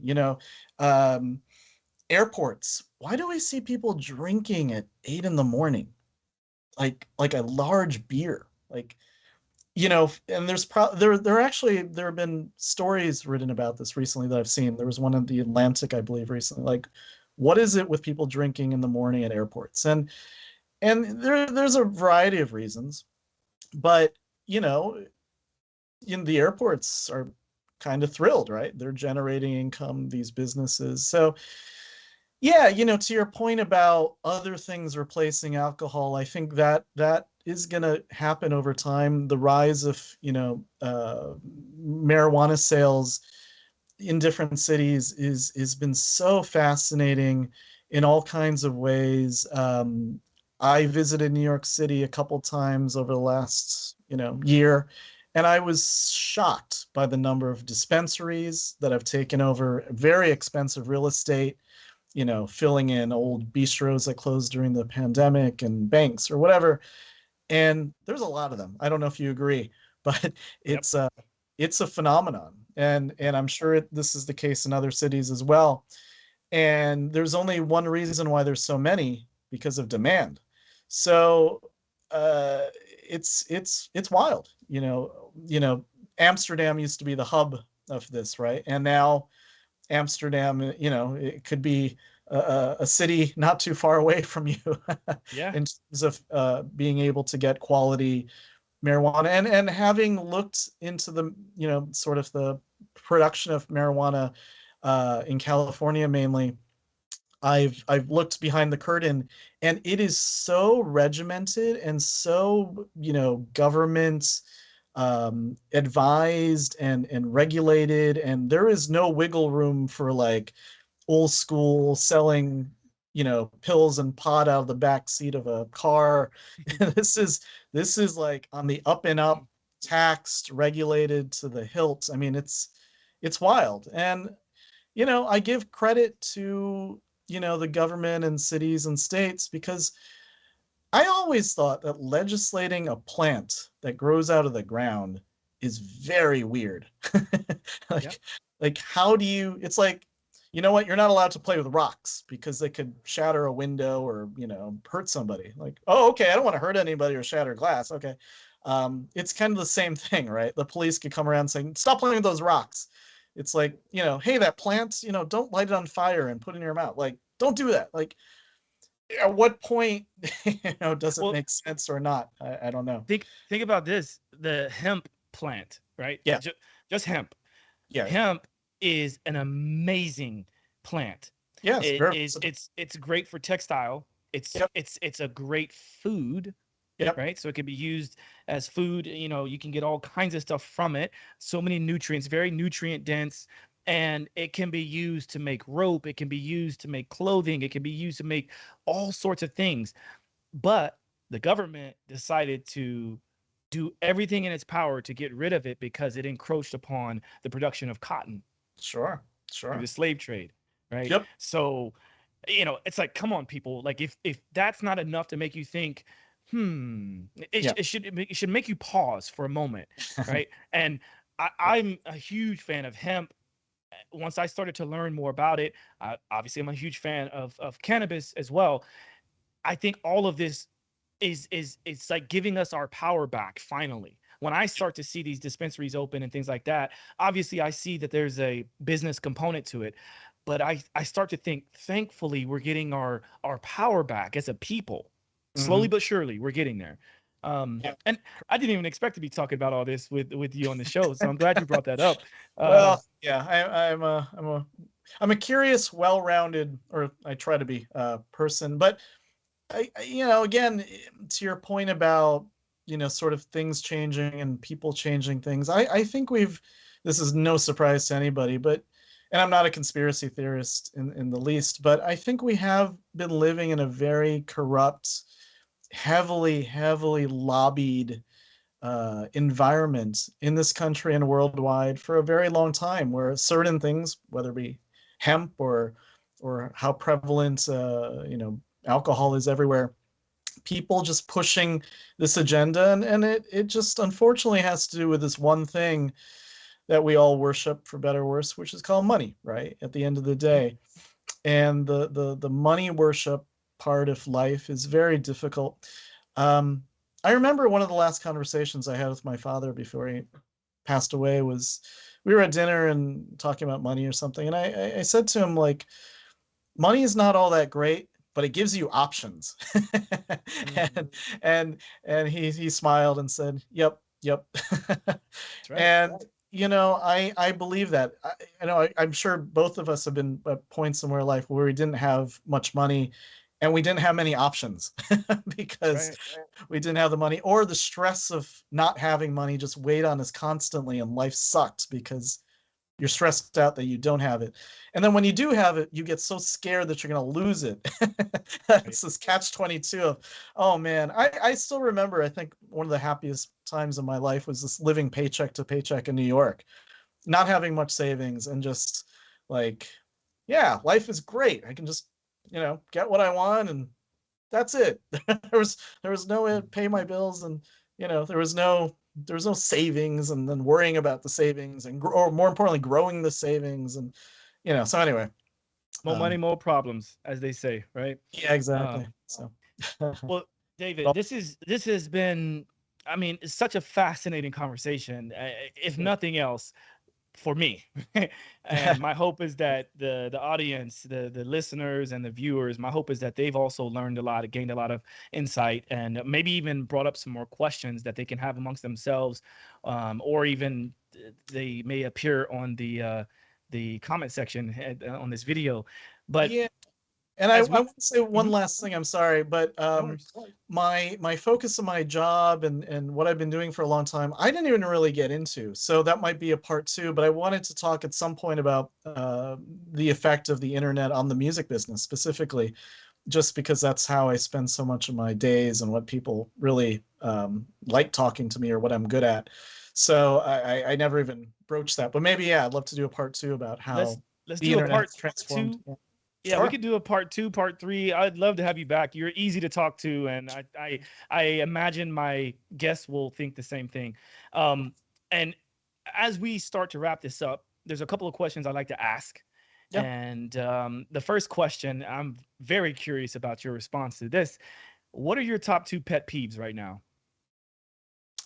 Um, Airports. Why do I see people drinking at 8 in the morning? Like a large beer. Like, and there have been stories written about this recently that I've seen. There was one in the Atlantic, I believe, recently. Like, what is it with people drinking in the morning at airports? And there's a variety of reasons, but you know, the airports are kind of thrilled, right? They're generating income, these businesses. So yeah, to your point about other things replacing alcohol, I think that is going to happen over time. The rise of, marijuana sales in different cities is been so fascinating in all kinds of ways. I visited New York City a couple times over the last, year, and I was shocked by the number of dispensaries that have taken over very expensive real estate, filling in old bistros that closed during the pandemic and banks or whatever. And there's a lot of them. I don't know if you agree, but Yep. it's a phenomenon, and I'm sure this is the case in other cities as well. And there's only one reason why there's so many, because of demand. So uh, it's wild. Amsterdam used to be the hub of this, right? And now Amsterdam, it could be a city not too far away from you Yeah. in terms of being able to get quality marijuana. And having looked into the, sort of the production of marijuana in California mainly, I've looked behind the curtain, and it is so regimented and so, government advised and regulated, and there is no wiggle room for like old school selling, pills and pot out of the back seat of a car. This is like on the up and up, taxed, regulated to the hilt. I mean, it's wild. And I give credit to, the government and cities and states, because I always thought that legislating a plant that grows out of the ground is very weird. Yeah. like like how do you, it's like, you know what, you're not allowed to play with rocks because they could shatter a window or, hurt somebody. Like, oh, okay, I don't want to hurt anybody or shatter glass. Okay. It's kind of the same thing, right? The police could come around saying, stop playing with those rocks. It's like, hey, that plant, don't light it on fire and put it in your mouth. Like, don't do that. Like, at what point, does it Well, make sense or not? I don't know. think about this: the hemp plant, right? Yeah. Just hemp. Yeah. Hemp is an amazing plant. Yeah. It's very It's great for textile. Yep. It's a great food, Yep. right? So it can be used as food. You can get all kinds of stuff from it. So many nutrients, very nutrient dense. And it can be used to make rope. It can be used to make clothing. It can be used to make all sorts of things. But the government decided to do everything in its power to get rid of it because it encroached upon the production of cotton Sure. through Sure. the slave trade, right? Yep. So, it's like, come on, people. Like, if that's not enough to make you think, Yeah. it should make you pause for a moment, right? And I'm a huge fan of hemp. Once I started to learn more about it, obviously I'm a huge fan of cannabis as well. I think all of this is it's like giving us our power back finally. When I start to see these dispensaries open and things like that, obviously I see that there's a business component to it, but I start to think, thankfully, we're getting our power back as a people. Slowly Mhm. but surely, we're getting there. Yeah. And I didn't even expect to be talking about all this with you on the show, so I'm glad you brought that up. Well, yeah, I'm a curious, well-rounded, or I try to be, person. But again, to your point about, sort of things changing and people changing things, I think this is no surprise to anybody, but, and I'm not a conspiracy theorist in the least, but I think we have been living in a very corrupt, heavily lobbied environment in this country and worldwide for a very long time, where certain things, whether it be hemp or how prevalent alcohol is everywhere, people just pushing this agenda, and it just unfortunately has to do with this one thing that we all worship, for better or worse, which is called money, right? At the end of the day. and the money worship part of life is very difficult. I remember one of the last conversations I had with my father before he passed away was we were at dinner and talking about money or something, and I said to him, like, money is not all that great, but it gives you options. and and he smiled and said, "Yep, yep." That's right. And you know, I believe that. I'm sure both of us have been at points in our life where we didn't have much money, and we didn't have many options because Right. we didn't have the money, or the stress of not having money just weighed on us constantly, and life sucked because you're stressed out that you don't have it. And then when you do have it, you get so scared that you're going to lose it. It's this catch 22 of, oh man, I still remember, I think one of the happiest times in my life was this living paycheck to paycheck in New York, not having much savings and just like, yeah, life is great. I can just, get what I want and that's it. There was no way to pay my bills, and there was no savings, and then worrying about the savings, and or more importantly growing the savings, and so anyway. More money, more problems, as they say, right? Yeah, exactly. Um, So well, David, well, this has been, I mean, it's such a fascinating conversation. If nothing else, for me. And my hope is that the audience, the listeners and the viewers, my hope is that they've also learned a lot, gained a lot of insight, and maybe even brought up some more questions that they can have amongst themselves, or even they may appear on the comment section on this video. But yeah. And I as we, want to say one Mhm, last thing. I'm sorry, but no worries. my focus of my job and what I've been doing for a long time, I didn't even really get into. So that might be a part two. But I wanted to talk at some point about the effect of the internet on the music business specifically, just because that's how I spend so much of my days and what people really like talking to me or what I'm good at. So I never even broached that. But maybe, yeah, I'd love to do a part two about Let's how let's the do a internet part has transformed. two. Yeah. Yeah, we Sure. could do a part two, part three. I'd love to have you back. You're easy to talk to, and I imagine my guests will think the same thing. And as we start to wrap this up, there's a couple of questions I'd like to ask. Yeah. And the first question, I'm very curious about your response to this. What are your top two pet peeves right now?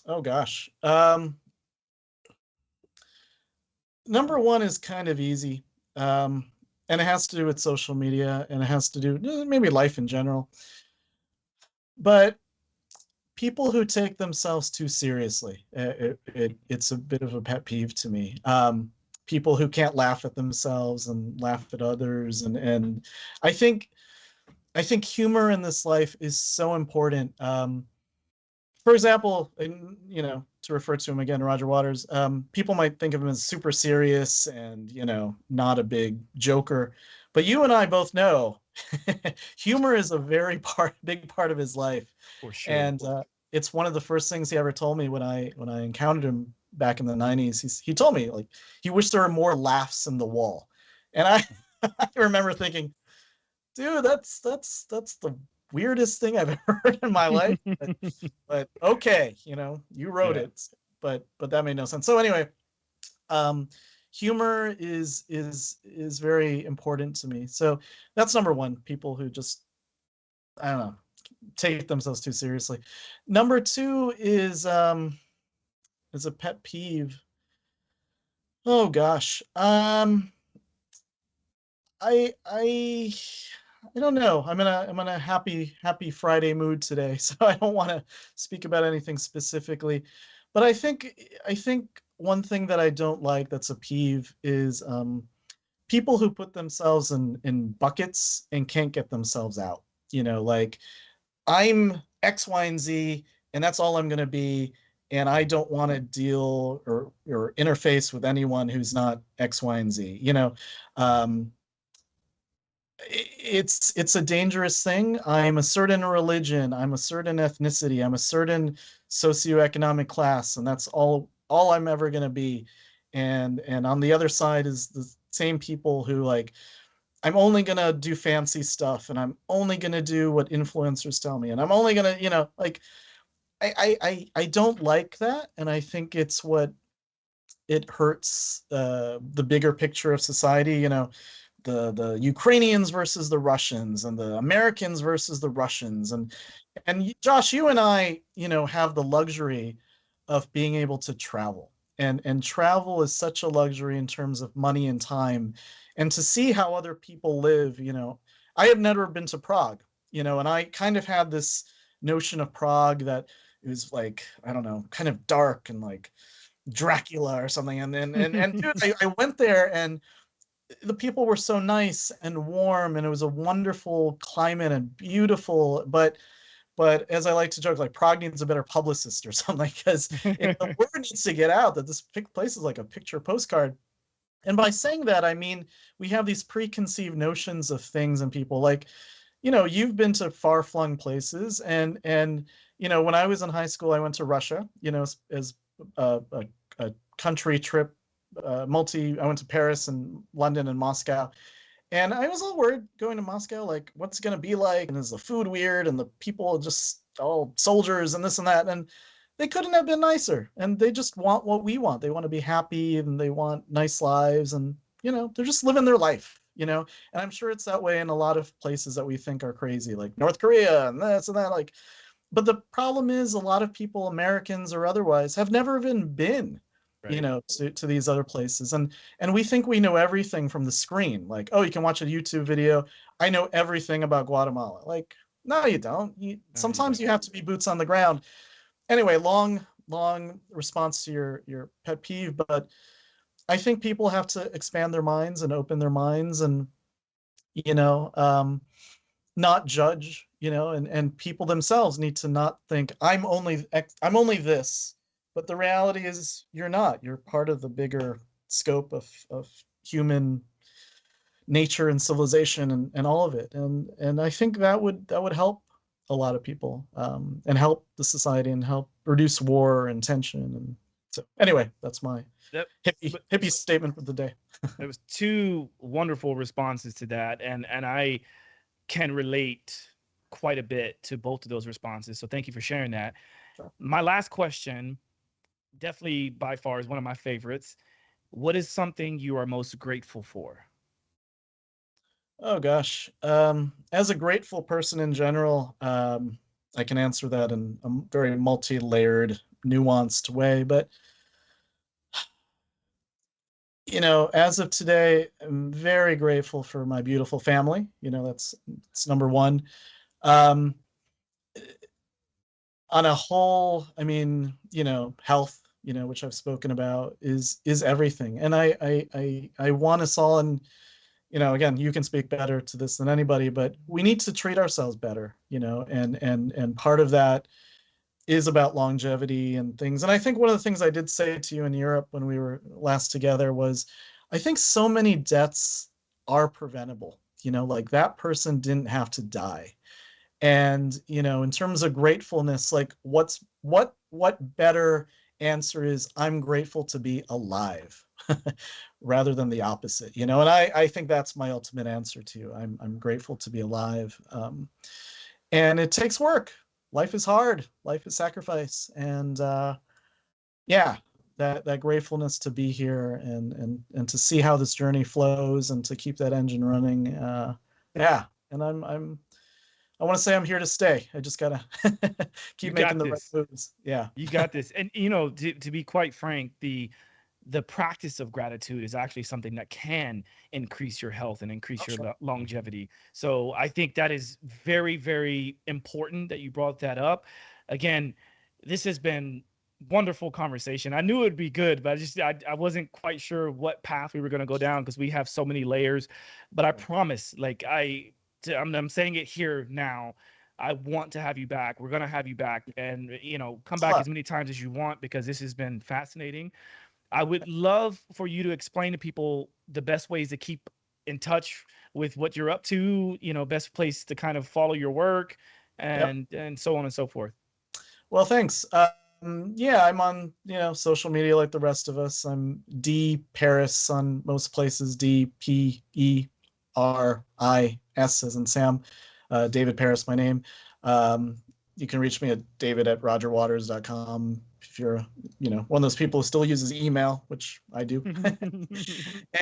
Oh gosh. Number one is kind of easy. And it has to do with social media, and it has to do maybe life in general. But people who take themselves too seriously, it's a bit of a pet peeve to me. People who can't laugh at themselves and laugh at others, and I think I think humor in this life is so important. For example, to refer to him again, Roger Waters, people might think of him as super serious and, not a big joker. But you and I both know humor is a big part of his life. For sure. And it's one of the first things he ever told me when I encountered him back in the 90s. He told me, like, he wished there were more laughs in the wall. And I, I remember thinking, dude, that's the weirdest thing I've ever heard in my life. But okay, you wrote Yeah. it, but that made no sense. So anyway, um, humor is very important to me. So that's number one. People who just, I don't know, take themselves too seriously. Number two is a pet peeve. Oh gosh. I I don't know. I'm in a happy Friday mood today, so I don't want to speak about anything specifically. But I think one thing that I don't like that's a peeve is people who put themselves in buckets and can't get themselves out. Like, I'm X, Y, and Z, and that's all I'm going to be. And I don't want to deal or interface with anyone who's not X, Y, and Z. Um, it's a dangerous thing. I'm a certain religion, I'm a certain ethnicity, I'm a certain socioeconomic class, and that's all I'm ever going to be. And on the other side is the same people who, like, I'm only going to do fancy stuff, and I'm only going to do what influencers tell me, and I'm only going to, like, I don't like that, and I think it's what it hurts the bigger picture of society. the Ukrainians versus the Russians and the Americans versus the Russians. And Josh, you and I, have the luxury of being able to travel. And travel is such a luxury in terms of money and time. And to see how other people live, I have never been to Prague, and I kind of had this notion of Prague that it was like, I don't know, kind of dark and like Dracula or something. And dude, I went there and the people were so nice and warm, and it was a wonderful climate and beautiful. But as I like to joke, like Prague needs a better publicist or something, because the word needs to get out that this place is like a picture postcard. And by saying that, I mean, we have these preconceived notions of things and people. Like, you've been to far-flung places, and when I was in high school, I went to Russia, as a country trip, I went to Paris and London and Moscow. And I was a little worried going to Moscow, like, what's it going to be like? And is the food weird? And the people just all soldiers and this and that. And they couldn't have been nicer. And they just want what we want. They want to be happy and they want nice lives. And, they're just living their life, And I'm sure it's that way in a lot of places that we think are crazy, like North Korea and this and that. Like, but the problem is a lot of people, Americans or otherwise, have never even been right. To these other places. And we think we know everything from the screen. Like, oh, you can watch a YouTube video. I know everything about Guatemala. Like, no, you don't. Sometimes you have to be boots on the ground. Anyway, long response to your pet peeve, but I think people have to expand their minds and open their minds and, not judge, and people themselves need to not think I'm only this. But the reality is you're not. You're part of the bigger scope of human nature and civilization and all of it. And I think that would help a lot of people, and help the society and help reduce war and tension. And so anyway, that's my hippie statement for the day. There was two wonderful responses to that. And I can relate quite a bit to both of those responses. So thank you for sharing that. Sure. My last question, definitely by far, is one of my favorites. What is something you are most grateful for? Oh gosh. As a grateful person in general, I can answer that in a very multi-layered, nuanced way. But as of today, I'm very grateful for my beautiful family. That's number one. On a whole, I mean, health, which I've spoken about, is everything. And I want us all, and again, you can speak better to this than anybody, but we need to treat ourselves better, and part of that is about longevity and things. And I think one of the things I did say to you in Europe when we were last together was, I think so many deaths are preventable, like that person didn't have to die. And, in terms of gratefulness, like what better answer is, I'm grateful to be alive rather than the opposite, and I think that's my ultimate answer to you. I'm grateful to be alive. And it takes work. Life is hard. Life is sacrifice. And that gratefulness to be here and to see how this journey flows and to keep that engine running. And I want to say I'm here to stay. I just gotta keep making the right moves. Yeah, you got this. And to be quite frank, the practice of gratitude is actually something that can increase your health and increase your longevity. So I think that is very, very important that you brought that up. Again, this has been wonderful conversation. I knew it would be good, but I wasn't quite sure what path we were going to go down because we have so many layers. But I promise, like I'm saying it here now, I want to have you back. We're going to have you back, and come back as many times as you want, because this has been fascinating. I would love for you to explain to people the best ways to keep in touch with what you're up to, best place to kind of follow your work and so on and so forth. Well, thanks. I'm on, social media like the rest of us. I'm D Peris on most places, DPERIS as in Sam. David Peris, my name. You can reach me at david@rogerwaters.com. if you're, one of those people who still uses email, which I do.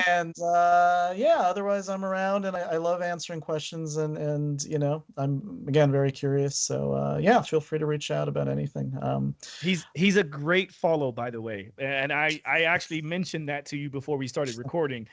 And yeah, otherwise I'm around, and I love answering questions, and I'm again very curious. So yeah, feel free to reach out about anything. He's a great follow, by the way, and I actually mentioned that to you before we started recording.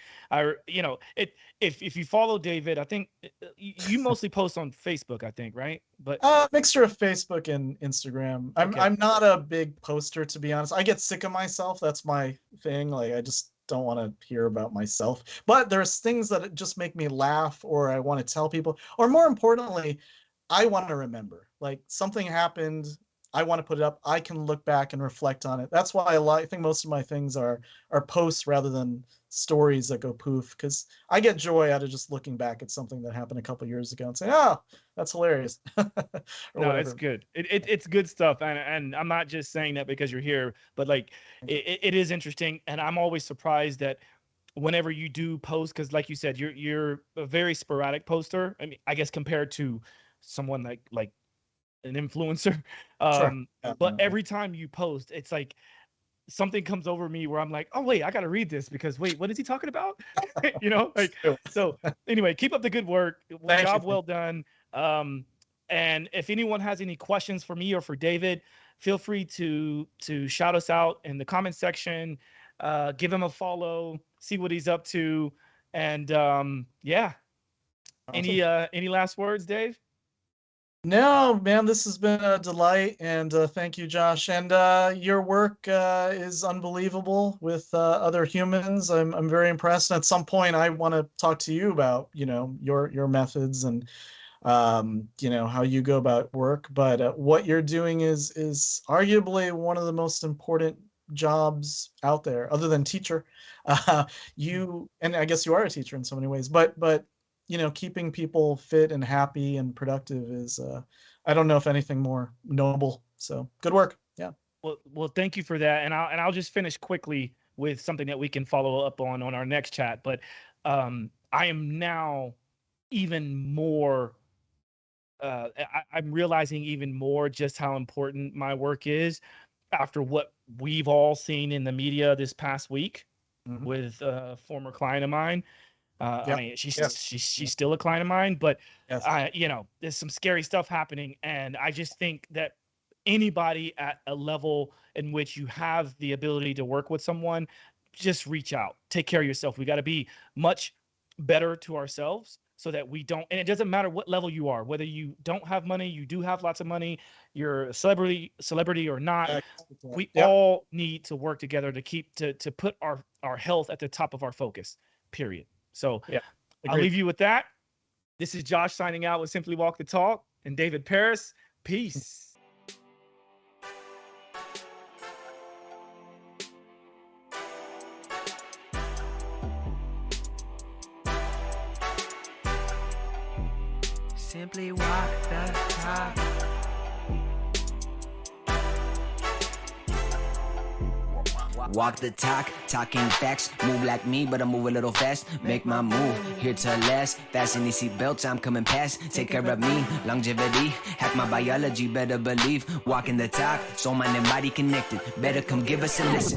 If you follow David, I think you mostly post on Facebook, I think, right? But mixture of Facebook and Instagram. I'm not a big poster, to be honest. I get sick of myself. That's my thing. Like, I just don't want to hear about myself. But there's things that just make me laugh, or I want to tell people, or more importantly, I want to remember. Like, something happened, I want to put it up. I can look back and reflect on it. That's why I think most of my things are posts rather than stories that go poof, because I get joy out of just looking back at something that happened a couple years ago and saying, "Oh, that's hilarious." No, whatever. it's good. It's good stuff, and I'm not just saying that because you're here, but like it is interesting, and I'm always surprised that whenever you do post, because like you said, you're a very sporadic poster. I mean, I guess compared to someone like an influencer, Sure. but every time you post, it's like something comes over me where I'm like, oh wait, I gotta read this because wait, what is he talking about? So anyway, keep up the good work. Job well done. And if anyone has any questions for me or for David, feel free to shout us out in the comment section. Give him a follow, see what he's up to, and yeah. Awesome. Any last words, Dave? No, man, this has been a delight, and thank you, Josh. And your work is unbelievable with other humans. I'm very impressed. And at some point, I want to talk to you about your methods and how you go about work. But what you're doing is arguably one of the most important jobs out there, other than teacher. And I guess you are a teacher in so many ways, but keeping people fit and happy and productive is, I don't know if anything more noble. So good work. Yeah. Well, thank you for that. And I'll just finish quickly with something that we can follow up on our next chat. But I am now even more, I'm realizing even more just how important my work is after what we've all seen in the media this past week with a former client of mine. I mean, she's still a client of mine, but there's some scary stuff happening, and I just think that anybody at a level in which you have the ability to work with someone, just reach out, take care of yourself. We got to be much better to ourselves so that we don't, and it doesn't matter what level you are, whether you don't have money, you do have lots of money, you're a celebrity or not. We all need to work together to keep to put our health at the top of our focus, period. So I'll leave you with that. This is Josh signing out with Simply Walk the Talk, and David Peris. Peace. Simply walk the talk. Walk the talk, talking facts. Move like me, but I move a little fast. Make my move, here to last. Fasten these seatbelts, I'm coming past. Take care of me, longevity. Hack my biology, better believe. Walking the talk, soul, mind, and body connected. Better come give us a listen.